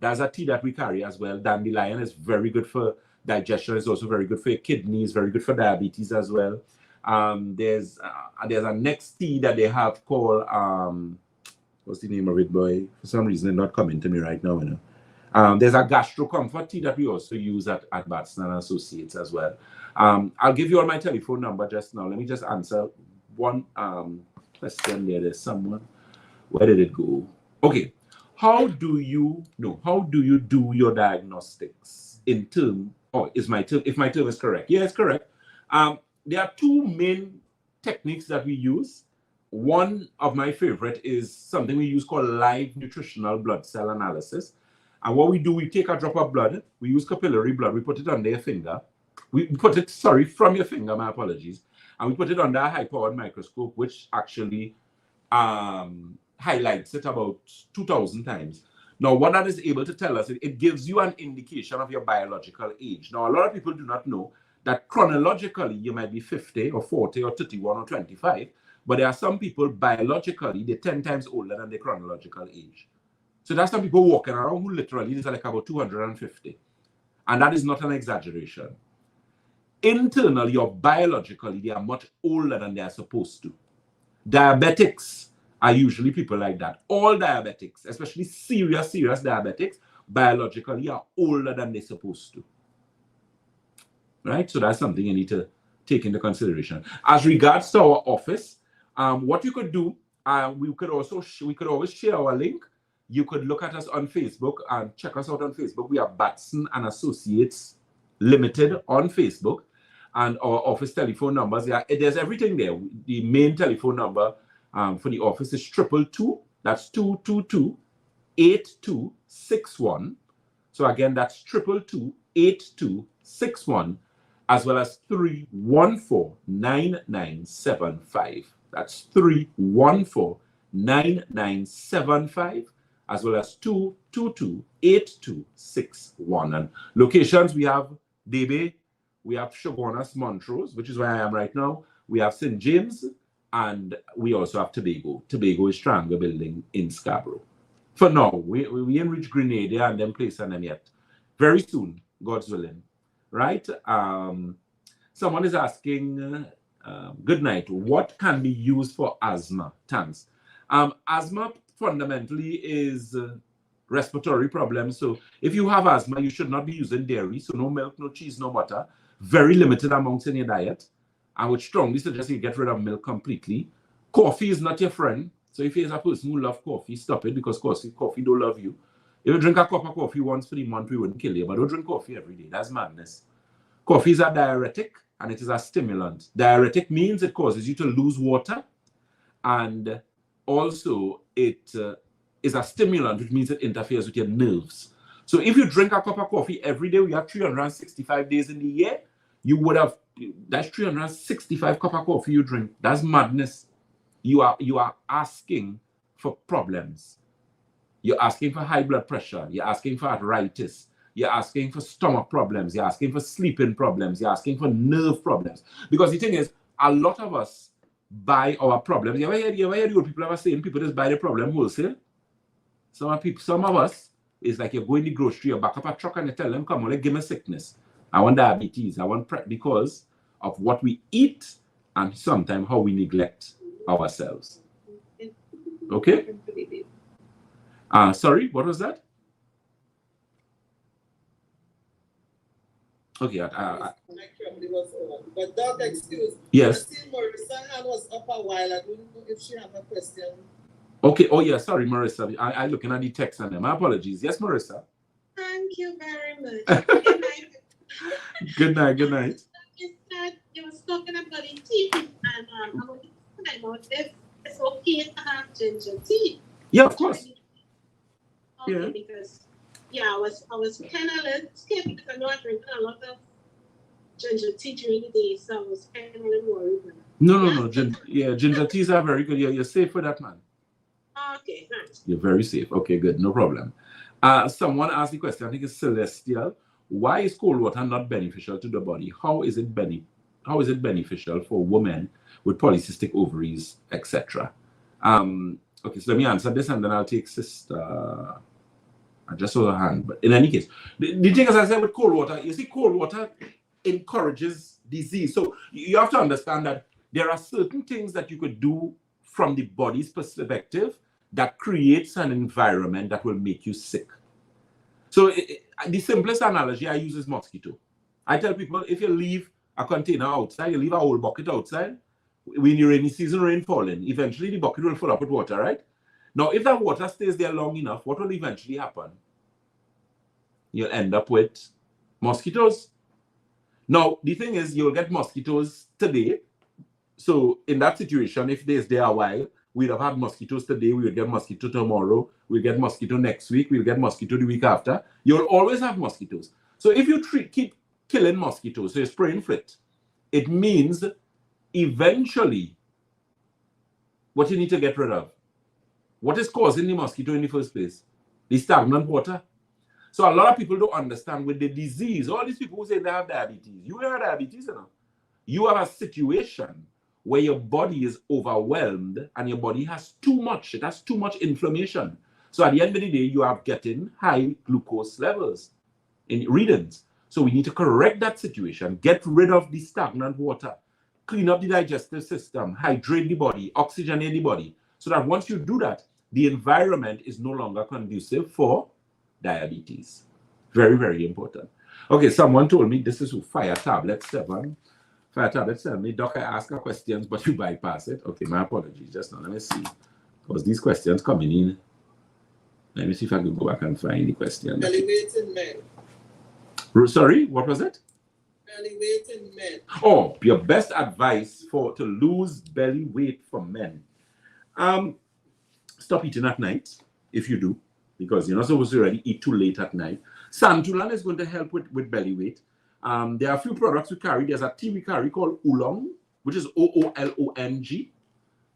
There's a tea that we carry as well. Dandelion is very good for digestion. It's also very good for your kidneys, very good for diabetes as well. There's a next tea that they have called, what's the name of it, boy? For some reason, it's not coming to me right now, you know. There's a gastro comfort tea that we also use at Batson and Associates as well. I'll give you all my telephone number just now. Let me just answer one question there. There's someone. Where did it go? Okay. How do you do your diagnostics in term? Oh, if my term is correct? Yeah, it's correct. There are two main techniques that we use. One of my favorite is something we use called live nutritional blood cell analysis. And what we do, we take a drop of blood, we use capillary blood, we put it under your finger. We put it, from your finger, my apologies. And we put it under a high-powered microscope, which actually highlights it about 2,000 times. Now, what that is able to tell us, it gives you an indication of your biological age. Now, a lot of people do not know that chronologically, you might be 50 or 40 or 31 or 25, but there are some people biologically, they're 10 times older than their chronological age. So there's some people walking around who literally is like about 250. And that is not an exaggeration. Internally or biologically, they are much older than they are supposed to. Diabetics are usually people like that. All diabetics, especially serious diabetics, biologically are older than they're supposed to. Right? So that's something you need to take into consideration. As regards to our office, what you could do, we could always share our link. You could look at us on Facebook and check us out on Facebook. We are Batson and Associates Limited on Facebook, and our office telephone numbers. There's everything there. The main telephone number for the office is 222. That's 222-8261. So again, that's 222-8261, as well as 314-9975. That's 314-9975, as well as 222-8261. And locations, we have Debe, we have Shogunas, Montrose, which is where I am right now. We have St. James, and we also have Tobago. Tobago is Triangle Building in Scarborough. For now, we ain't reached Grenada and them place on them yet. Very soon, God's willing. Right? Someone is asking, good night, what can be used for asthma? Thanks. Asthma fundamentally is respiratory problems. So if you have asthma, you should not be using dairy. So no milk, no cheese, no butter. Very limited amounts in your diet. I would strongly suggest you get rid of milk completely. Coffee is not your friend. So if you're a person who loves coffee, stop it, because coffee don't love you. If you drink a cup of coffee once for the month, we wouldn't kill you. But don't drink coffee every day. That's madness. Coffee is a diuretic and it is a stimulant. Diuretic means it causes you to lose water, and also it is a stimulant, which means it interferes with your nerves. So if you drink a cup of coffee every day, we have 365 days in the year, you would have, that's 365 cup of coffee you drink. That's madness. You are asking for problems. You're asking for high blood pressure. You're asking for arthritis. You're asking for stomach problems. You're asking for sleeping problems. You're asking for nerve problems. Because the thing is, a lot of us buy our problems. You ever hear the old people ever saying people just buy the problem wholesale? Some of us, it's like you're going to the grocery, you back up a truck and you tell them, come on, give me sickness. I want diabetes. I want because of what we eat and sometimes how we neglect ourselves. Okay? Sorry, what was that? Okay, But Doc, excuse. Yes. I see Marissa hand was up a while. I don't know if she had a question. Okay. Oh yeah. Sorry, Marissa. I looking at the text on them. My apologies. Yes, Marissa. Thank you very much. Good night. Good night. You was talking about the tea, and I want to find out if it's okay to have ginger tea. Yeah, of course. Okay, Yeah. because I was kind of a little scared because I know I drink a lot of ginger tea during the day, so I was kind of a little worried. No. Ginger teas are very good. You're safe for that, man. okay, thanks. You're very safe. Okay, good. No problem. Someone asked the question, I think it's Celestial. Why is cold water not beneficial to the body? How is it beneficial for women with polycystic ovaries, etc.? Okay, so let me answer this and then I'll take Sister. I just saw her hand, but in any case, the thing as I said with cold water, you see, cold water encourages disease. So you have to understand that there are certain things that you could do from the body's perspective that creates an environment that will make you sick. So the simplest analogy I use is mosquito. I tell people, if you leave a container outside, you leave a whole bucket outside, when you're rainy season, rain falling, eventually the bucket will fill up with water, right? Now, if that water stays there long enough, what will eventually happen? You'll end up with mosquitoes. Now, the thing is, you'll get mosquitoes today. So in that situation, if they stay a while, we'd have had mosquitoes today, we will get mosquito tomorrow, we'll get mosquito next week, we'll get mosquito the week after. You'll always have mosquitoes. So if you keep killing mosquitoes, so you're spraying flit, it means eventually what you need to get rid of. What is causing the mosquito in the first place? The stagnant water. So a lot of people don't understand with the disease. All these people who say they have diabetes. You have diabetes, you know. You have a situation where your body is overwhelmed and your body has too much. It has too much inflammation. So at the end of the day, you are getting high glucose levels in readings. So we need to correct that situation, get rid of the stagnant water, clean up the digestive system, hydrate the body, oxygenate the body, so that once you do that, the environment is no longer conducive for diabetes. Very, very important. Okay, someone told me, this is Fire Tablet 7. Fire Tablet 7, me, Doc, I ask her questions, but you bypass it. Okay, my apologies. Just now, let me see. Because these questions coming in. Let me see if I can go back and find the question. Belly weight in men. Sorry, what was it? Belly weight in men. Oh, your best advice to lose belly weight for men. Stop eating at night, if you do, because you're not supposed to really eat too late at night. Santulan is going to help with belly weight. There are a few products we carry. There's a tea we carry called Oolong, which is OOLONG.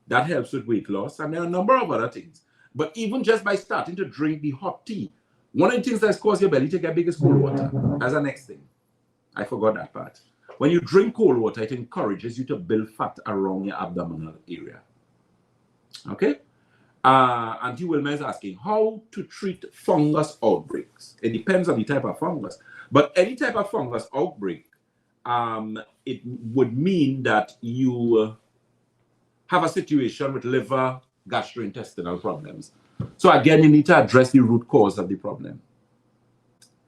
That helps with weight loss. And there are a number of other things. But even just by starting to drink the hot tea, one of the things that's caused your belly to get big is cold water. That's the next thing. I forgot that part. When you drink cold water, it encourages you to build fat around your abdominal area. Okay? Auntie Wilma is asking, how to treat fungus outbreaks? It depends on the type of fungus. But any type of fungus outbreak, it would mean that you have a situation with liver, gastrointestinal problems. So again, you need to address the root cause of the problem.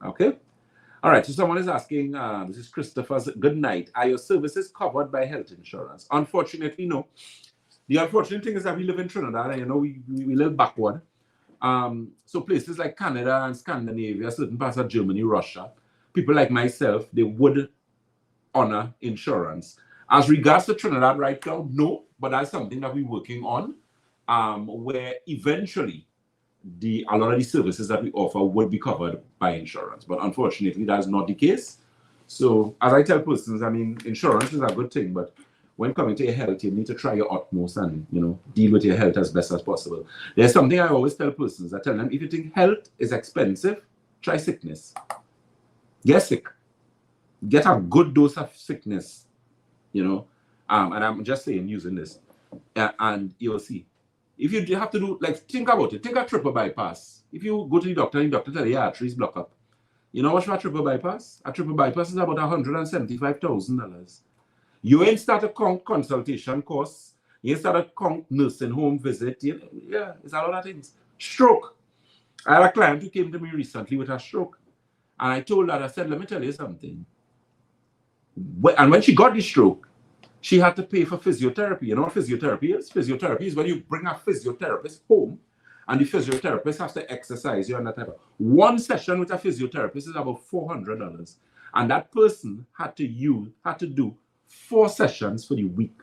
Okay? All right, so someone is asking, this is Christopher's, good night. Are your services covered by health insurance? Unfortunately, no. The unfortunate thing is that we live in Trinidad and, you know, we live backward. So places like Canada and Scandinavia, certain parts of Germany, Russia, people like myself, they would honor insurance. As regards to Trinidad right now, no, but that's something that we're working on, where eventually a lot of the services that we offer would be covered by insurance. But unfortunately, that's not the case. So as I tell persons, I mean, insurance is a good thing, but when coming to your health, you need to try your utmost and, you know, deal with your health as best as possible. There's something I always tell persons. I tell them, if you think health is expensive, try sickness. Get sick. Get a good dose of sickness, you know. And I'm just saying, using this. And you'll see. If you have to do, like, think about it. Think a triple bypass. If you go to the doctor and the doctor tells you your arteries block up. You know what for a triple bypass? A triple bypass is about $175,000. You ain't start a consultation course. You ain't start a nursing home visit. Yeah, it's a lot of things. Stroke. I had a client who came to me recently with a stroke. And I told her, I said, let me tell you something. And when she got the stroke, she had to pay for physiotherapy. You know what physiotherapy is? Physiotherapy is when you bring a physiotherapist home and the physiotherapist has to exercise you and that type of. One session with a physiotherapist is about $400. And that person had to do 4 sessions for the week.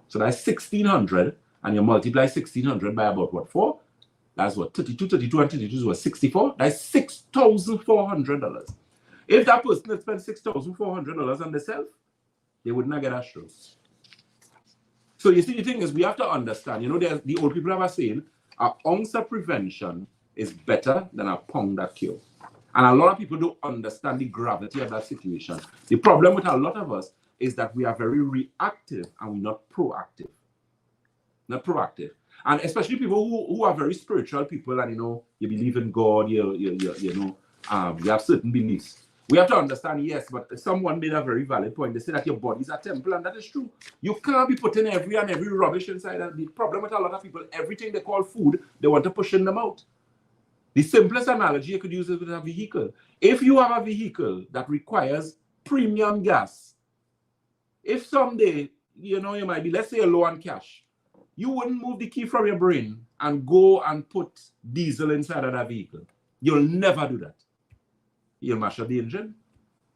So that's $1,600, and you multiply $1,600 by about what, 4? That's what, 32 and 32 is what, 64? That's $6,400. If that person had spent $6,400 on themselves, they would not get a stroke. So you see, the thing is, we have to understand, you know, the old people are saying, an ounce of prevention is better than a pound of cure. And a lot of people don't understand the gravity of that situation. The problem with a lot of us is that we are very reactive and we're not proactive. Not proactive. And especially people who are very spiritual people, and, you know, you believe in God, you have certain beliefs. We have to understand, yes, but someone made a very valid point. They say that your body is a temple, and that is true. You can't be putting every rubbish inside. And the problem with a lot of people, everything they call food, they want to push in them out. The simplest analogy you could use is with a vehicle. If you have a vehicle that requires premium gas, if someday, you know, you might be, let's say, low on cash, you wouldn't move the key from your brain and go and put diesel inside of that vehicle. You'll never do that. You'll mash up the engine.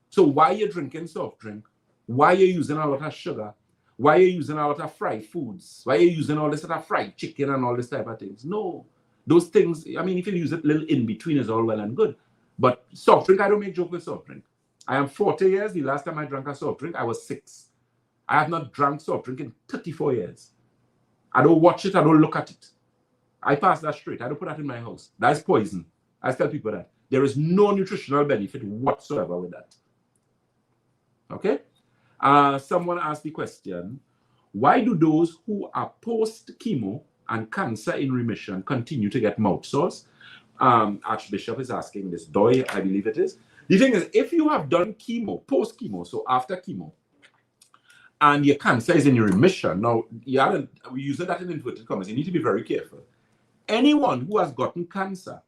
So why are you drinking soft drink? Why are you using a lot of sugar? Why are you using a lot of fried foods? Why are you using all this sort of fried chicken and all this type of things? No. Those things, I mean, if you use it a little in between, is all well and good. But soft drink, I don't make joke with soft drink. I am 40 years. The last time I drank a soft drink, I was 6. I have not drank soft drink in 34 years. I don't watch it. I don't look at it. I pass that straight. I don't put that in my house. That's poison. I tell people that. There is no nutritional benefit whatsoever with that. Okay? Someone asked the question, why do those who are post-chemo and cancer in remission continue to get mouth sores? Archbishop is asking this. Doi, I believe it is. The thing is, if you have done chemo, post-chemo, so after chemo, and your cancer is in remission, now, we use that in inverted commas. You need to be very careful. Anyone who has gotten cancer,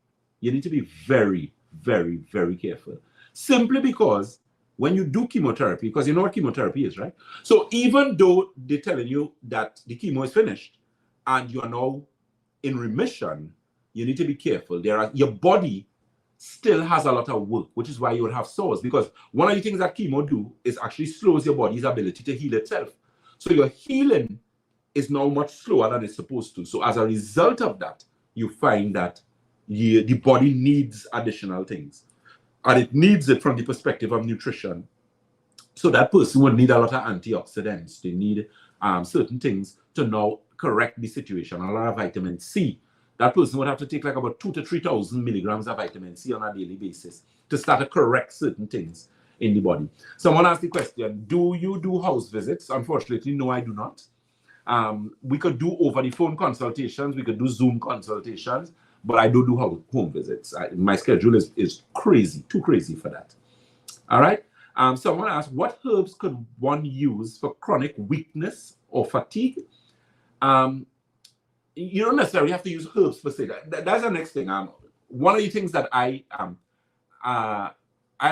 you need to be very, very, very careful. Simply because when you do chemotherapy, because you know what chemotherapy is, right? So even though they're telling you that the chemo is finished and you are now in remission, you need to be careful. Your body still has a lot of work, which is why you will have sores. Because one of the things that chemo do is actually slows your body's ability to heal itself. So your healing is now much slower than it's supposed to. So as a result of that, you find that the body needs additional things. And it needs it from the perspective of nutrition. So that person would need a lot of antioxidants. They need certain things to now correct the situation. A lot of vitamin C. That person would have to take like about 2,000 to 3,000 milligrams of vitamin C on a daily basis to start to correct certain things in the body. Someone asked the question, do you do house visits? Unfortunately, no, I do not. We could do over the phone consultations. We could do Zoom consultations. But I don't do home visits. My schedule is crazy, too crazy for that. All right. Someone asked, what herbs could one use for chronic weakness or fatigue? You don't necessarily have to use herbs per se. That's the next thing. One of the things that I'm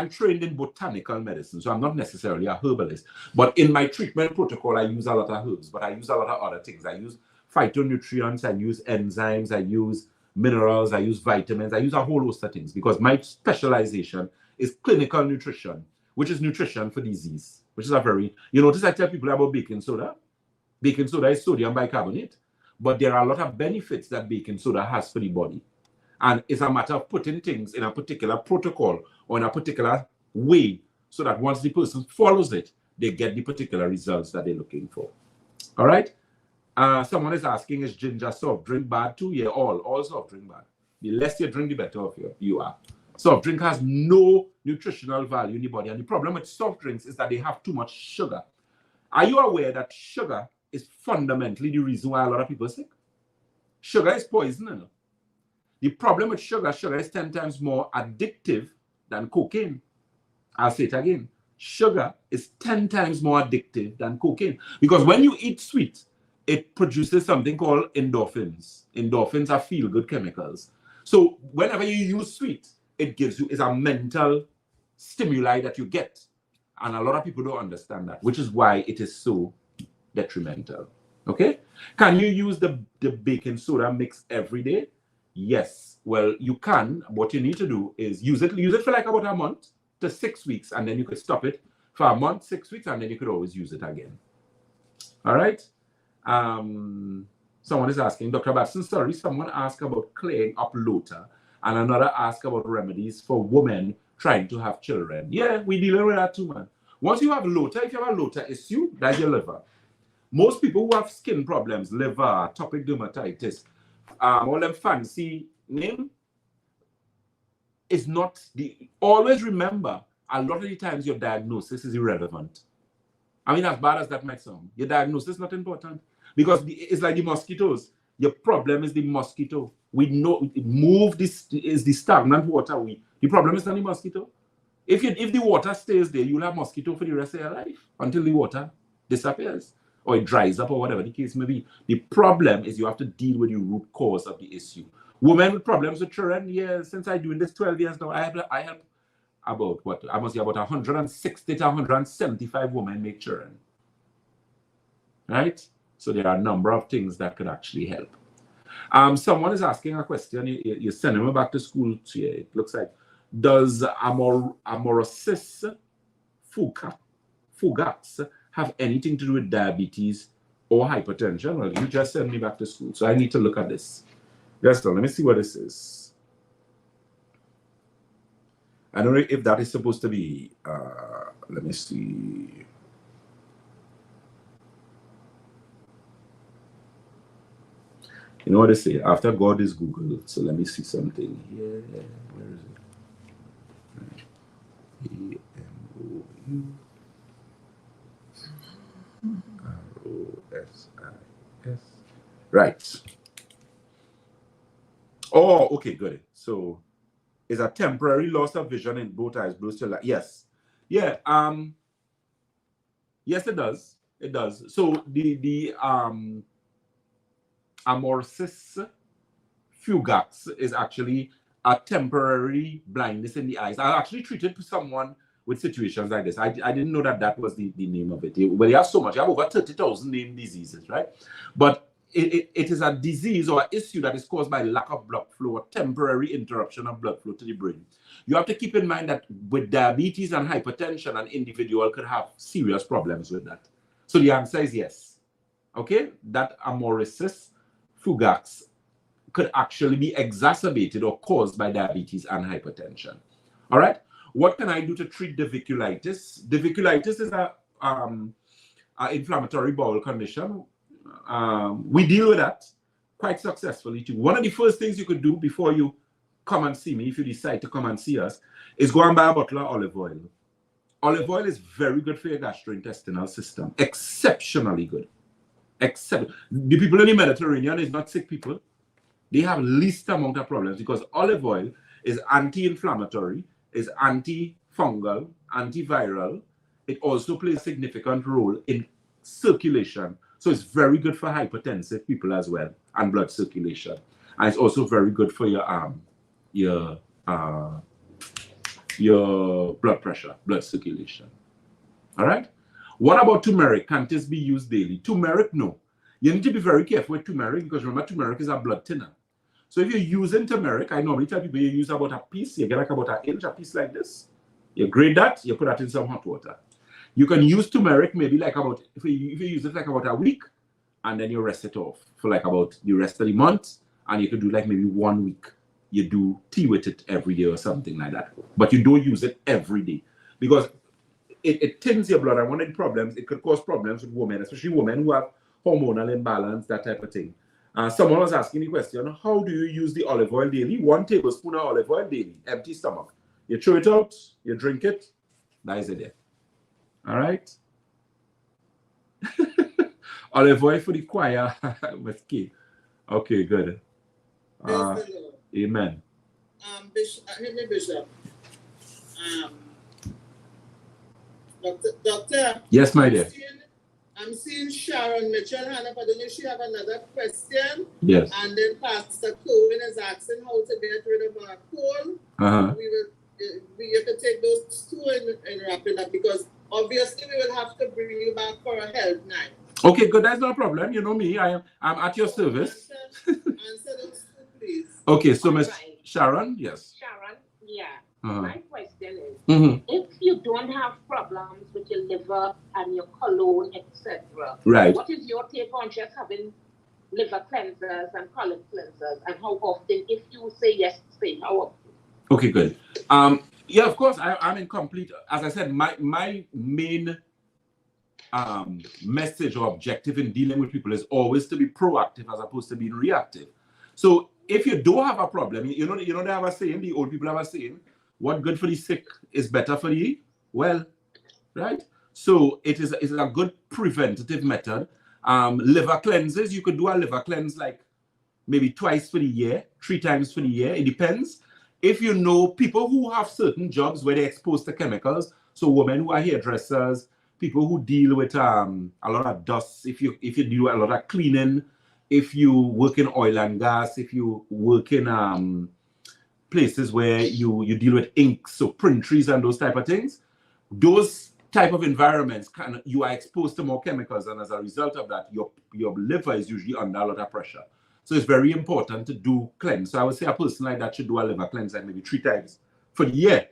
trained in botanical medicine, so I'm not necessarily a herbalist. But in my treatment protocol, I use a lot of herbs, but I use a lot of other things. I use phytonutrients, I use enzymes, I use minerals, I use vitamins, I use a whole host of things because my specialization is clinical nutrition, which is nutrition for disease, which is a very, you notice I tell people about baking soda. Baking soda is sodium bicarbonate, but there are a lot of benefits that baking soda has for the body. And it's a matter of putting things in a particular protocol or in a particular way so that once the person follows it, they get the particular results that they're looking for. All right? Someone is asking, is ginger soft drink bad too? Yeah, all soft drink bad. The less you drink, the better off you are. Soft drink has no nutritional value in the body. And the problem with soft drinks is that they have too much sugar. Are you aware that sugar is fundamentally the reason why a lot of people are sick? Sugar is poison, you know? The problem with sugar is 10 times more addictive than cocaine. I'll say it again. Sugar is 10 times more addictive than cocaine. Because when you eat sweet, it produces something called endorphins. Endorphins are feel-good chemicals. So whenever you use sweet, it gives you, it's a mental stimuli that you get. And a lot of people don't understand that, which is why it is so detrimental. Okay? Can you use the baking soda mix every day? Yes. Well, you can. What you need to do is use it for like about a month to 6 weeks, and then you could stop it for a month, 6 weeks, and then you could always use it again. All right? Someone is asking, Dr. Batson, sorry, someone asked about clearing up LOTA, and another asked about remedies for women trying to have children. Yeah, we're dealing with that too, man. Once you have LOTA, if you have a LOTA issue, that's your liver. Most people who have skin problems, liver, atopic dermatitis, all them fancy name, is not the. Always remember, a lot of the times your diagnosis is irrelevant. I mean, as bad as that might sound, your diagnosis is not important because it's like the mosquitoes. Your problem is the mosquito. We know move this is the stagnant water. The problem is not the mosquito. If the water stays there, you'll have mosquito for the rest of your life until the water disappears or it dries up or whatever the case may be. The problem is you have to deal with the root cause of the issue. Women with problems with children, yeah, since I'm doing this 12 years now, I help about what I must say about 160 to 175 women make children. Right? So there are a number of things that could actually help. Someone is asking a question. You're sending me back to school. Yeah, it looks like, does Amorsis Fugax have anything to do with diabetes or hypertension? Well, you just sent me back to school, so I need to look at this. Just let me see what this is. I don't know if that is supposed to be. Let me see. You know what they say? After God is Google. So let me see something here. Where is it? EMOUROSIS. Right. Oh, okay, good. So, is a temporary loss of vision in both eyes, blue still? Yes. Yeah. Yes, it does. It does. So the Amorsis Fugax is actually a temporary blindness in the eyes. I actually treated someone with situations like this. I didn't know that was the name of it. Well, you have so much. You have over 30,000 named diseases, right? But it is a disease or an issue that is caused by lack of blood flow or temporary interruption of blood flow to the brain. You have to keep in mind that with diabetes and hypertension, an individual could have serious problems with that. So the answer is yes. Okay? That Amorsis Fugax could actually be exacerbated or caused by diabetes and hypertension. All right? What can I do to treat Viculitis? Viculitis is an inflammatory bowel condition. We deal with that quite successfully too. One of the first things you could do before you come and see me, if you decide to come and see us, is go and buy a bottle of olive oil. Olive oil is very good for your gastrointestinal system. Exceptionally good. Except the people in the Mediterranean is not sick people. They have least amount of problems because olive oil is anti-inflammatory, is antifungal, antiviral. It also plays a significant role in circulation. So it's very good for hypertensive people as well and blood circulation. And it's also very good for your blood pressure, blood circulation. All right? What about turmeric? Can this be used daily? Turmeric, no. You need to be very careful with turmeric because remember, turmeric is a blood thinner. So if you're using turmeric, I normally tell people you use about a piece. You get like about an inch, a piece like this. You grate that, you put that in some hot water. You can use turmeric maybe like about, if you use it like about a week, and then you rest it off for like about the rest of the month, and you could do like maybe 1 week. You do tea with it every day or something like that. But you don't use it every day because it thins your blood, and one of the problems, it could cause problems with women, especially women who have hormonal imbalance, that type of thing. Someone was asking the question, how do you use the olive oil daily? 1 tablespoon of olive oil daily, empty stomach. You throw it out, you drink it, that is it there. All right? Olive oil for the choir with key. Okay, good. Amen. Bishop. Doctor. Yes, my dear. I'm seeing Sharon Mitchell hand up. I don't know if she have another question. Yes. And then Pastor Cohen is asking how to get rid of our cold. You can take those two and wrap it up because obviously we will have to bring you back for a health night. Okay, good. That's no problem. You know me. I'm at your service. Answer those two, please. Okay, so Miss Sharon, yes. Sharon, yeah. My question is, if you don't have problems with your liver and your colon, etc., right, what is your take on just having liver cleansers and colon cleansers, and how often, if you say yes, say how often? Okay, good. Yeah, of course, I'm in complete, as I said, my main message or objective in dealing with people is always to be proactive as opposed to being reactive. So if you don't have a problem, you know they have a saying, the old people have a saying, what good for the sick is better for the well, right? So it is a good preventative method. Liver cleanses, you could do a liver cleanse like maybe twice for the year, 3 times for the year. It depends. If you know people who have certain jobs where they're exposed to chemicals, so women who are hairdressers, people who deal with a lot of dust, if you do a lot of cleaning, if you work in oil and gas, if you work in places where you deal with inks, so printries and those type of things, those type of environments, you are exposed to more chemicals, and as a result of that, your liver is usually under a lot of pressure. So it's very important to do cleanse. So I would say a person like that should do a liver cleanse like maybe 3 times for the year.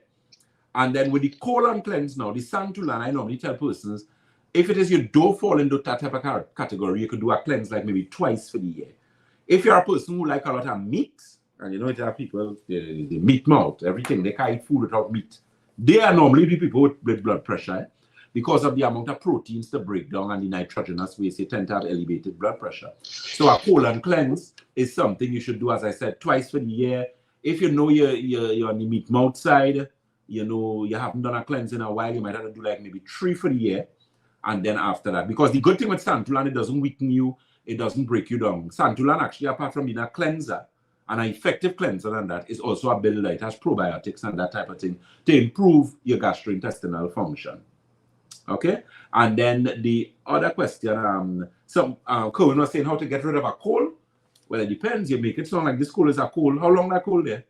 And then with the colon cleanse now, the santulan, I normally tell persons, if it is you don't fall into that type of category, you could do a cleanse like maybe twice for the year. If you're a person who like a lot of meat, and you know there are people, they meat mouth, everything, they can't eat food without meat. They are normally the people with blood pressure because of the amount of proteins to break down and the nitrogenous waste, they tend to have elevated blood pressure. So a colon cleanse is something you should do, as I said, twice for the year. If you know you're on the meat mouth side, you know you haven't done a cleanse in a while, you might have to do like maybe 3 for the year, and then after that. Because the good thing with santulan, it doesn't weaken you, it doesn't break you down. Santulan actually, apart from being a cleanser, and an effective cleanser than that, is also a builder. It has probiotics and that type of thing to improve your gastrointestinal function. Okay, and then the other question, Cohen was saying how to get rid of a cold. Well, it depends. You make it sound like this cold is a cold. How long that cold there?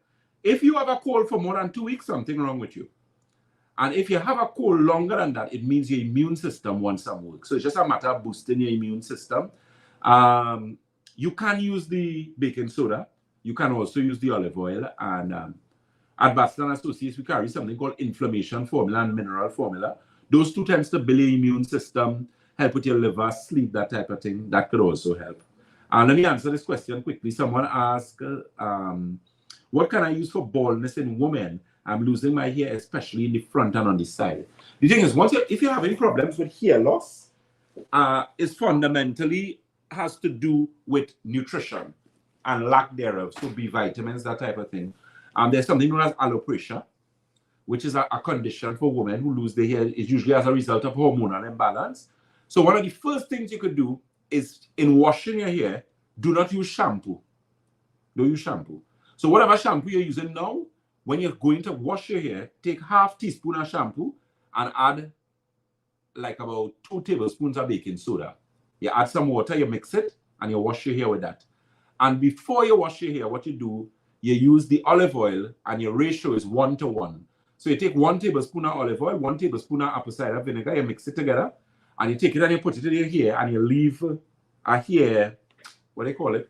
If you have a cold for more than 2 weeks, something wrong with you. And if you have a cold longer than that, it means your immune system wants some work. So it's just a matter of boosting your immune system. You can use the baking soda. You can also use the olive oil. And at Boston Associates, we carry something called inflammation formula and mineral formula. Those two tends to build your immune system, help with your liver, sleep, that type of thing. That could also help. And let me answer this question quickly. Someone asked, what can I use for baldness in women? I'm losing my hair, especially in the front and on the side. The thing is, if you have any problems with hair loss, it fundamentally has to do with nutrition and lack thereof. So B vitamins, that type of thing. There's something known as alopecia, which is a condition for women who lose their hair. Is usually as a result of hormonal imbalance. So one of the first things you could do is, in washing your hair, do not use shampoo. Don't use shampoo. So whatever shampoo you're using now, when you're going to wash your hair, take half teaspoon of shampoo and add like about 2 tablespoons of baking soda. You add some water, you mix it, and you wash your hair with that. And before you wash your hair, what you do, you use the olive oil, and your ratio is 1 to 1. So you take 1 tablespoon of olive oil, 1 tablespoon of apple cider vinegar, you mix it together, and you take it and you put it in your hair, and you leave a hair, what do they call it?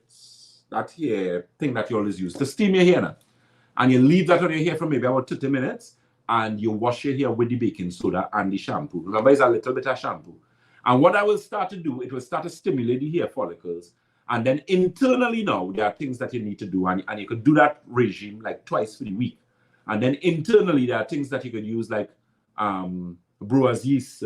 That hair thing that you always use to steam your hair now. And you leave that on your hair for maybe about 30 minutes, and you wash your hair with the baking soda and the shampoo. Remember, it's a little bit of shampoo. And what I will start to do, it will start to stimulate the hair follicles. And then internally now, there are things that you need to do, and you could do that regime like twice for the week. And then internally, there are things that you could use like brewer's yeast,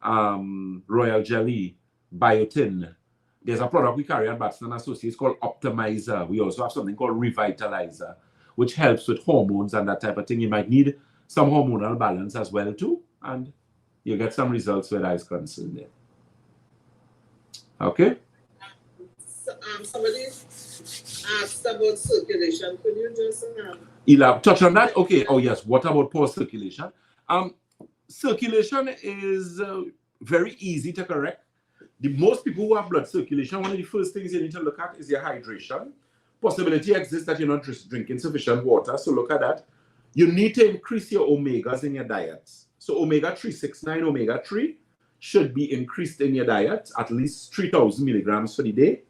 royal jelly, biotin. There's a product we carry at Batson Associates called Optimizer. We also have something called Revitalizer, which helps with hormones and that type of thing. You might need some hormonal balance as well too, and you get some results where that is concerned there. Okay? Somebody asked about circulation. Could you just touch on that? Okay. Oh yes. What about poor circulation? Circulation is very easy to correct. Most people who have blood circulation, one of the first things you need to look at is your hydration. Possibility exists that you're not drinking sufficient water, so look at that. You need to increase your omegas in your diet. So omega-369, omega-3 should be increased in your diet, at least 3,000 milligrams for the day.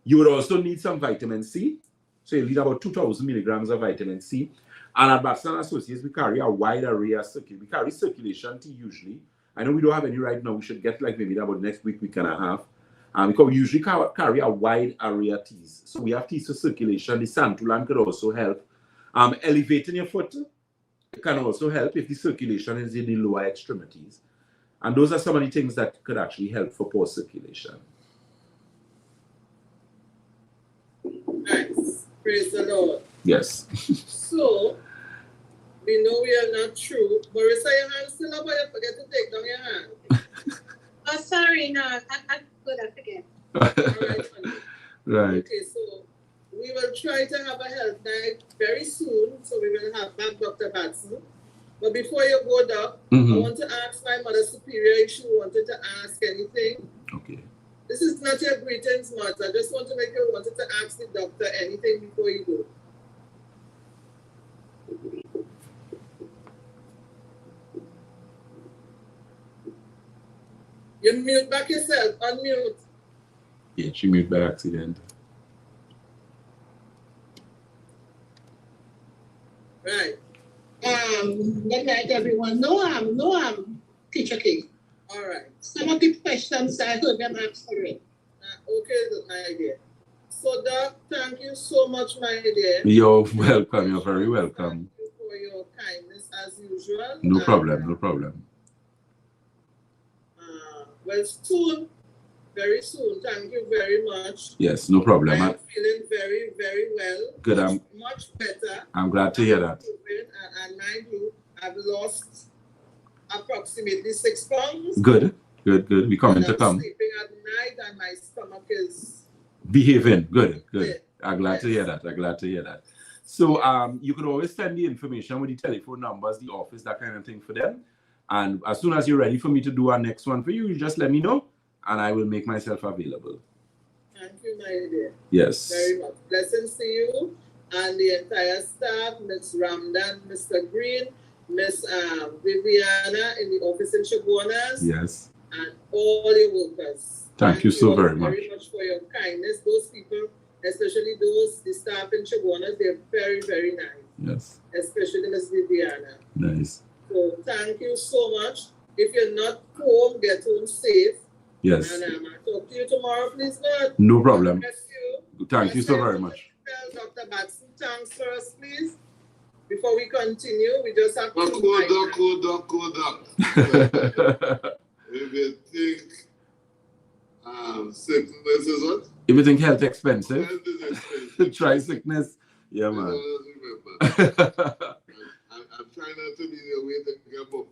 You would also need some vitamin C. So you need about 2,000 milligrams of vitamin C. And at Batson Associates, we carry a wide array of circulation. We carry circulation tea usually. I know we don't have any right now. We should get like maybe about next week and a half. Because we usually carry a wide array of teas. So we have teas for circulation. The santulan could also help. Elevating your foot can also help if the circulation is in the lower extremities. And those are some of the things that could actually help for poor circulation. Nice. Praise the Lord. Yes. So, we know we are not true. Marissa, your hand still up, or you forget to take down your hand? Oh, sorry, no, I'm good, I forget. All right, honey. Right. Okay, so we will try to have a health night very soon. So we will have back Dr. Batson. But before you go, Doc, I want to ask my Mother Superior if she wanted to ask anything. Okay. This is not your greetings, Martha. I just want to make you wanted to ask the doctor anything before you go. You mute back yourself. Unmute. Yeah, she mute by accident. Right. Good night, everyone. No, Teacher King. All right. Some of the questions I heard them ask already. Okay, my dear. So, Doc, thank you so much, my dear. You're welcome. You're very welcome. Thank you for your kindness as usual. No problem. No problem. Well, soon, very soon. Thank you very much. Yes, no problem. I am feeling very, very well. Good. Much better. I'm glad to hear that. And mind you, I've lost approximately 6 pounds. Good. We coming to come. I'm sleeping at night and my stomach is behaving. Good. Yeah. I'm glad to hear that. So you can always send the information with the telephone numbers, the office, that kind of thing for them. And as soon as you're ready for me to do our next one for you, you just let me know and I will make myself available. Thank you, my dear. Yes. Very much. Blessings to you and the entire staff, Ms. Ramdan, Mr. Green, Miss Viviana in the office in Chaguanas. Yes. And all your workers. Thank you so very much for your kindness. Those people, especially the staff in Chaguanas, they're very, very nice. Yes. Especially Miss Viviana. Nice. So thank you so much. If you're not home, get home safe. Yes. And I'll talk to you tomorrow, please, God. No problem. Bless you. Thank you so very much. Tell Dr. Batson thanks for us, please. Before we continue, we just have to... Doc. If you think sickness is what? If you think health expensive, Health is expensive. try sickness. Yeah, man. I'm trying not to be the way to get book.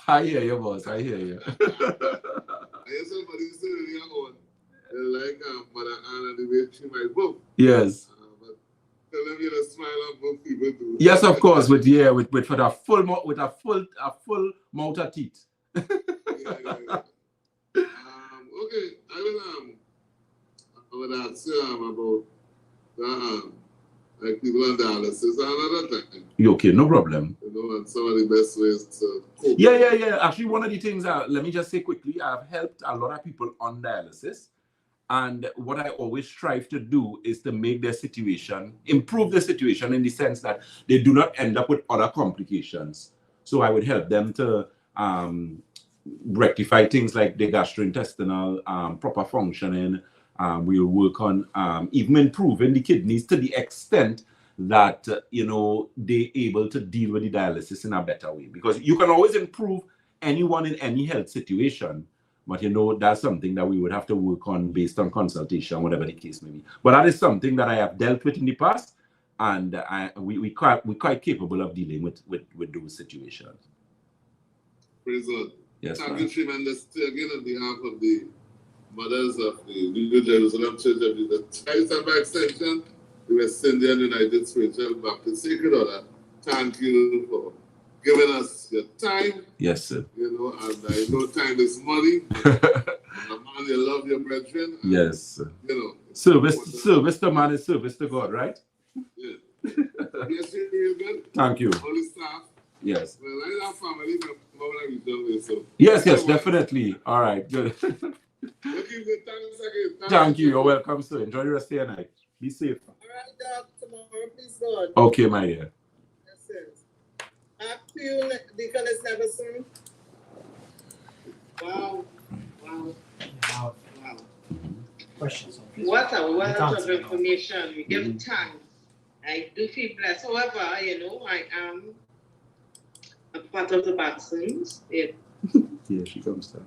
I hear you, boss. I hear you. I hear somebody say earlier on, like Mother Anna, the way she might book. Yes. But tell them you smile and book people too. Yes, of course. With a full mouth of teeth. Yeah. Okay, I will ask you about like people on dialysis another time. You okay? No problem. You know, and some of the best ways to cope. Yeah. Actually, one of the things, let me just say quickly, I've helped a lot of people on dialysis. And what I always strive to do is to make their situation, improve their situation in the sense that they do not end up with other complications. So I would help them to rectify things like the gastrointestinal proper functioning. We'll work on even improving the kidneys to the extent that, they're able to deal with the dialysis in a better way. Because you can always improve anyone in any health situation. But, that's something that we would have to work on based on consultation, whatever the case may be. But that is something that I have dealt with in the past. And we're quite capable of dealing with those situations. Praise God. Yes, thank you tremendously again on behalf of the mothers of the New Jerusalem Church of Jesus Christ, and by extension, the West Indian United Spiritual Baptist Sacred Order. Thank you for giving us your time. Yes, sir. And I know time is money. Man, you love your brethren. And, yes. Service to man is service to God, right? Yeah. Yes, you're good. Thank you. All the staff. Yes. Well, I have family member, so. Yes, definitely. All right, good. Thank you. You're welcome, sir. Enjoy the rest of your night. Be safe. All right, Doc. Tomorrow, please, God. Okay, my dear. That's it. Back to you, Deaconess Neverson. Wow. Questions? What a wealth of information. We give thanks. I do feel blessed. However, I am a part of the Batsons. Here she comes down.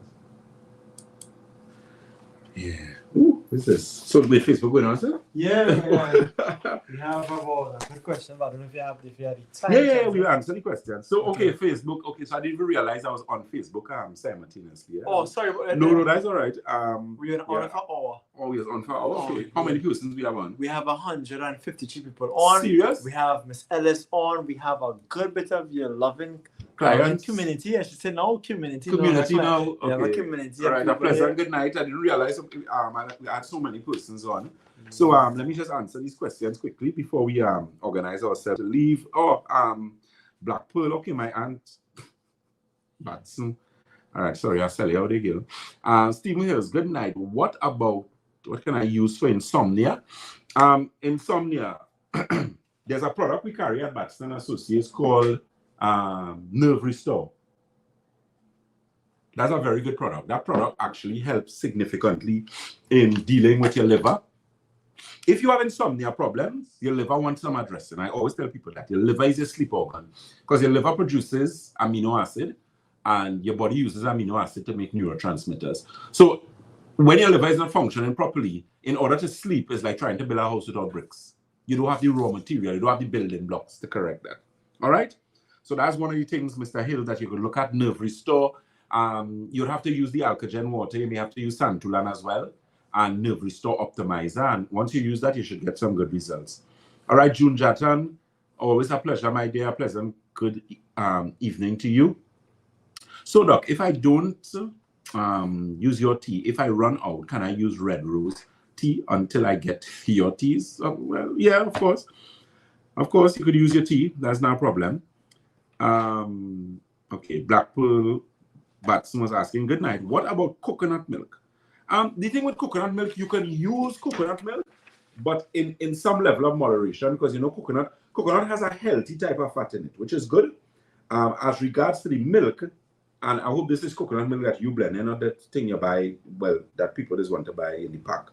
Yeah. Ooh, what's this? So with Facebook going on, sir? Yeah. We have about a good question, but I don't know if you have the time. Yeah, we will answer the question. So okay, Facebook. Okay, so I didn't even realize I was on Facebook simultaneously. Yeah? Oh, sorry. No, that's all right. We're on for an hour. Oh, we're on for an hour. Okay. How many persons we have on? We have 153 people on. Serious? We have Miss Ellis on. We have a good bit of your loving clients. Community. I should say now community. Community now. Okay. We have a community. All right. A pleasant good night. I didn't realize we had so many persons on. So let me just answer these questions quickly before we organize ourselves to leave. Black Pearl. Okay, my aunt. Batson. All right. Sorry, I'll sell you how they go. Stephen Hills. Good night. What can I use for insomnia? Insomnia. There's a product we carry at Batson Associates called Nerve Restore. That's a very good product. That product actually helps significantly in dealing with your liver. If you have insomnia problems, your liver wants some addressing. I always tell people that your liver is your sleep organ because your liver produces amino acid and your body uses amino acid to make neurotransmitters. So when your liver is not functioning properly, in order to sleep, it's like trying to build a house without bricks. You don't have the raw material, you don't have the building blocks to correct that. All right? So that's one of the things, Mr. Hill, that you could look at. Nerve Restore. You'd have to use the Alkagen water. You may have to use Santulan as well. And Nerve Restore Optimizer. And once you use that, you should get some good results. All right, June Jatan. Always a pleasure, my dear. Pleasant good evening to you. So, Doc, if I don't use your tea, if I run out, can I use Red Rose tea until I get your teas? Well, yeah, of course. Of course, you could use your tea. That's not a problem. Okay, Black Pearl Batson was asking, good night. What about coconut milk? The thing with coconut milk, you can use coconut milk, but in some level of moderation, because you know coconut has a healthy type of fat in it, which is good. As regards to the milk, and I hope this is coconut milk that you blend, and not that thing you buy, well, that people just want to buy in the pack.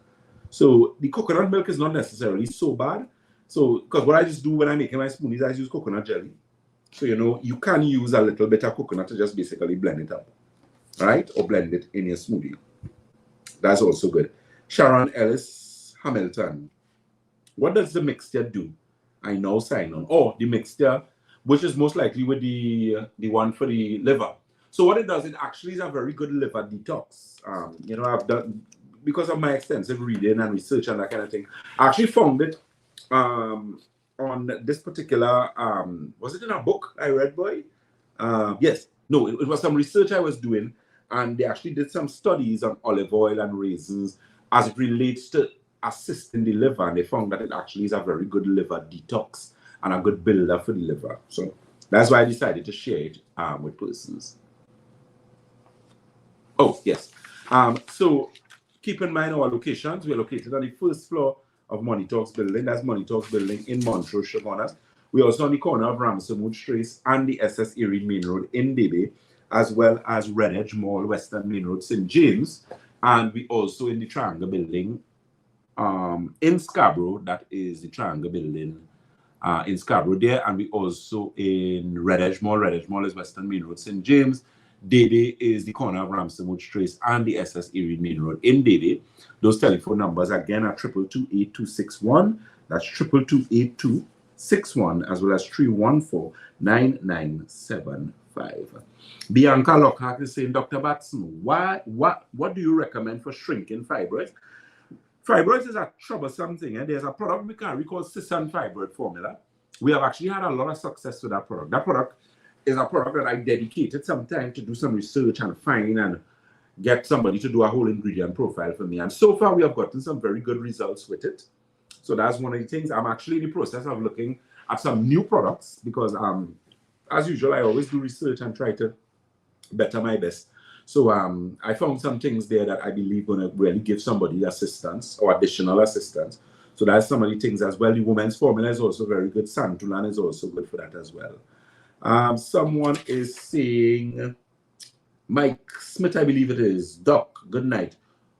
So the coconut milk is not necessarily so bad. So, because what I just do when I'm making my smoothies, I just use coconut jelly. So, you know, you can use a little bit of coconut to just basically blend it up, right? Or blend it in your smoothie. That's also good. Sharon Ellis Hamilton. What does the mixture do? I now sign on. Oh, the mixture, which is most likely with the one for the liver. So what it does, it actually is a very good liver detox. You know, I've done, because of my extensive reading and research and that kind of thing, I actually found it on this particular, was it in a book I read, boy? Yes. No, it was some research I was doing, and they actually did some studies on olive oil and raisins as it relates to assisting the liver, and they found that it actually is a very good liver detox and a good builder for the liver. So that's why I decided to share it with persons. Oh, yes. So keep in mind our locations. We're located on the first floor of Money Talks building. That's Money Talks building in Montrose, Chaguanas. We're also on the corner of Ramsey Trace and the SS Erie Main Road in Debe, as well as Red Edge Mall, Western Main Road, St. James. And we also in the Triangle building in Scarborough. That is the Triangle building in Scarborough there. And we also in Red Edge Mall. Red Edge Mall is Western Main Road, St. James. Dede is the corner of Ramsey Trace and the SS Erie Main Road in Dede. Those telephone numbers again are 222-8261. That's 222-8261, as well as 314-9975. Bianca Lockhart is saying, Dr. Batson, what do you recommend for shrinking fibroids? Fibroids is a troublesome thing, and there's a product we call Cysan Fibroid Formula. We have actually had a lot of success with that product. That product is a product that I dedicated some time to do some research and find and get somebody to do a whole ingredient profile for me. And so far, we have gotten some very good results with it. So that's one of the things. I'm actually in the process of looking at some new products because, as usual, I always do research and try to better my best. So I found some things there that I believe going to really give somebody assistance or additional assistance. So that's some of the things as well. The women's formula is also very good. Santulan is also good for that as well. Someone is saying, Mike Smith, I believe it is. Doc, good night.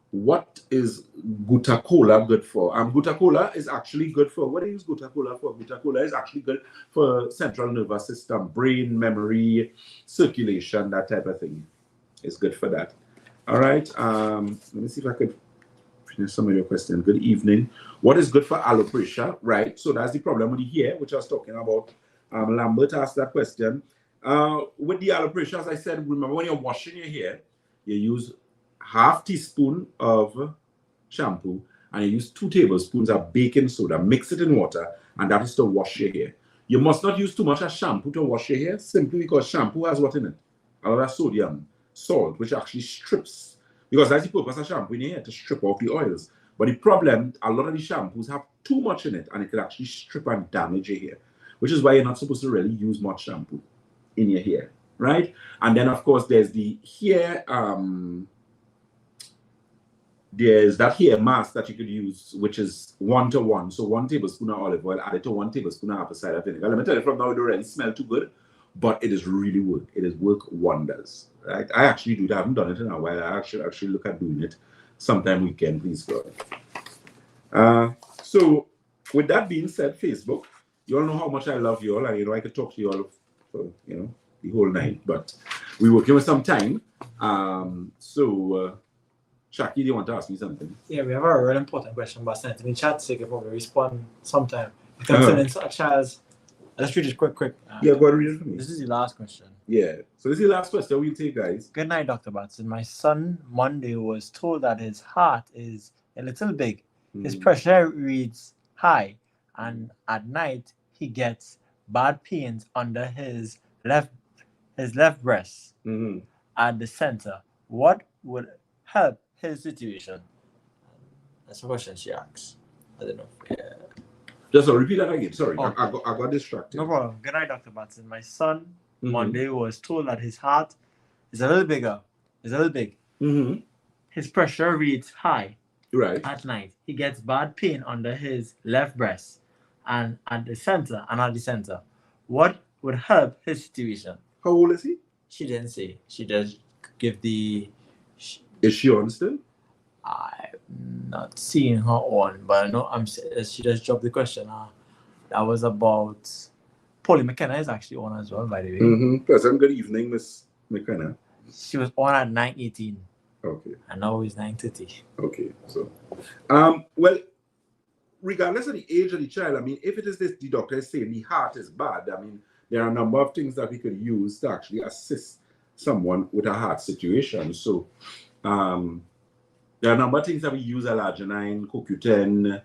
What is Gutta-Cola good for? Gutta-Cola is actually good for, what do you use Gutta-Cola for? Gutta-Cola is actually good for central nervous system, brain, memory, circulation, that type of thing. It's good for that. All right. Let me see if I could finish some of your questions. Good evening. What is good for alopecia? Right. So that's the problem with the hair, which I was talking about. Lambert asked that question. With the alopecia, as I said, remember when you're washing your hair, you use half teaspoon of shampoo and you use 2 tablespoons of baking soda. Mix it in water, and that is to wash your hair. You must not use too much of shampoo to wash your hair, simply because shampoo has what in it? A lot of sodium, salt, which actually strips. Because that's the purpose of shampoo in your hair, to strip off the oils. But the problem, a lot of the shampoos have too much in it, and it can actually strip and damage your hair, which is why you're not supposed to really use much shampoo in your hair, right? And then, of course, there's the hair, there's that hair mask that you could use, which is 1-to-1. So 1 tablespoon of olive oil added to 1 tablespoon of apple cider vinegar. Let me tell you from now, it don't really smell too good, but it is really work. It is work wonders, right? I actually do it. I haven't done it in a while. I actually look at doing it sometime weekend, please God. So with that being said, Facebook, you all know how much I love you all, and I could talk to you all for the whole night, but we're working with some time. Shaki, do you want to ask me something? Yeah, we have a really important question, but sent in the chat, so you can probably respond sometime. Concerning Charles, let's read it quick. Yeah, go ahead and read it for me. This is the last question. Yeah, so this is the last question we'll take, guys. Good night, Dr. Batson. My son Monday was told that his heart is a little big. His pressure reads high, and at night he gets bad pains under his left breast at the center. What would help his situation? That's a question she asks. I don't know. Just repeat that again. Sorry, Oh. I got distracted. No problem. Good night, Dr. Batson. My son Monday was told that his heart is a little bigger. It's a little big. His pressure reads high. Right. At night, he gets bad pain under his left breast and at the center. What would help his situation? How old is he? She didn't say. She just give the. Is she on still? I'm not seeing her on, but I know she just dropped the question. That was about Polly McKenna is actually on as well, by the way. Pleasant good evening, Miss McKenna. She was on at 9:18. Okay. And now it's 9:30. Okay. So, well, regardless of the age of the child, I mean, if it is this, the doctor is saying the heart is bad, I mean, there are a number of things that we could use to actually assist someone with a heart situation. So, there are a number of things that we use: L-arginine, CoQ10.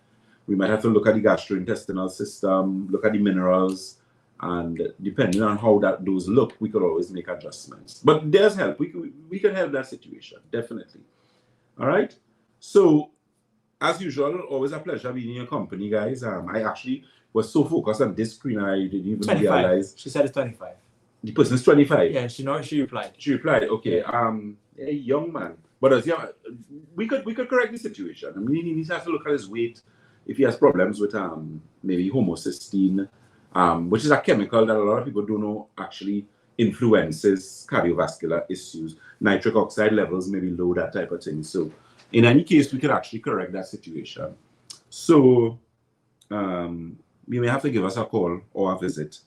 We might have to look at the gastrointestinal system, look at the minerals, and depending on how those look, we could always make adjustments. But there's help. We can help that situation, definitely. All right. So, as usual, always a pleasure being in your company, guys. I actually was so focused on this screen, I didn't even 25. realize. She said it's 25. The person's 25. Yeah, she replied. She replied, okay. A young man. But we could correct the situation. I mean, he needs to have to look at his weight. If he has problems with maybe homocysteine, which is a chemical that a lot of people don't know actually influences cardiovascular issues. Nitric oxide levels may be low, that type of thing. So in any case, we could actually correct that situation. So you may have to give us a call or a visit.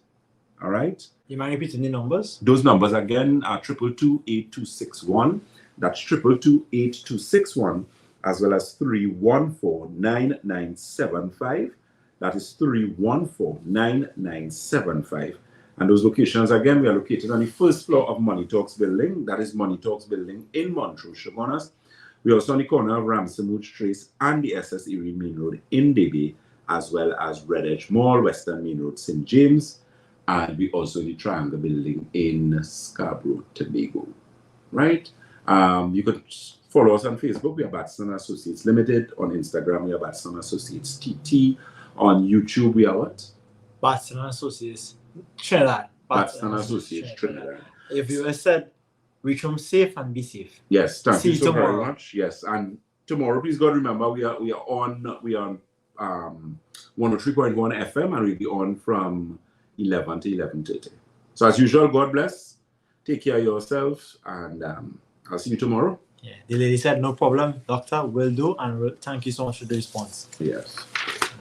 All right? You mind repeating the numbers? Those numbers again are 222-8261. That's 222-8261, as well as 314-9975. That is 314-9975. And those locations, again, we are located on the first floor of Money Talks building. That is Money Talks building in Montrose, Chaguanas. We're also on the corner of Ramsey Trace and the SS Erie Main Road in Debe, as well as Red Edge Mall, Western Main Road, St. James. And we also in the Triangle building in Scarborough, Tobago. Right? You could follow us on Facebook. We are Batson Associates Limited. On Instagram, we are Batson Associates TT. On YouTube, we are what? Batson Associates Trinidad. Batson Associates Trinidad. If you said, reach home safe and be safe. Yes, thank you so tomorrow. very much. Yes, and tomorrow, please God remember, we are on 103.1 FM, and we'll be on from 11 to 11:30. So as usual, God bless. Take care of yourself, and I'll see you tomorrow. Yeah, the lady said no problem, doctor, will do, and thank you so much for the response. Yes.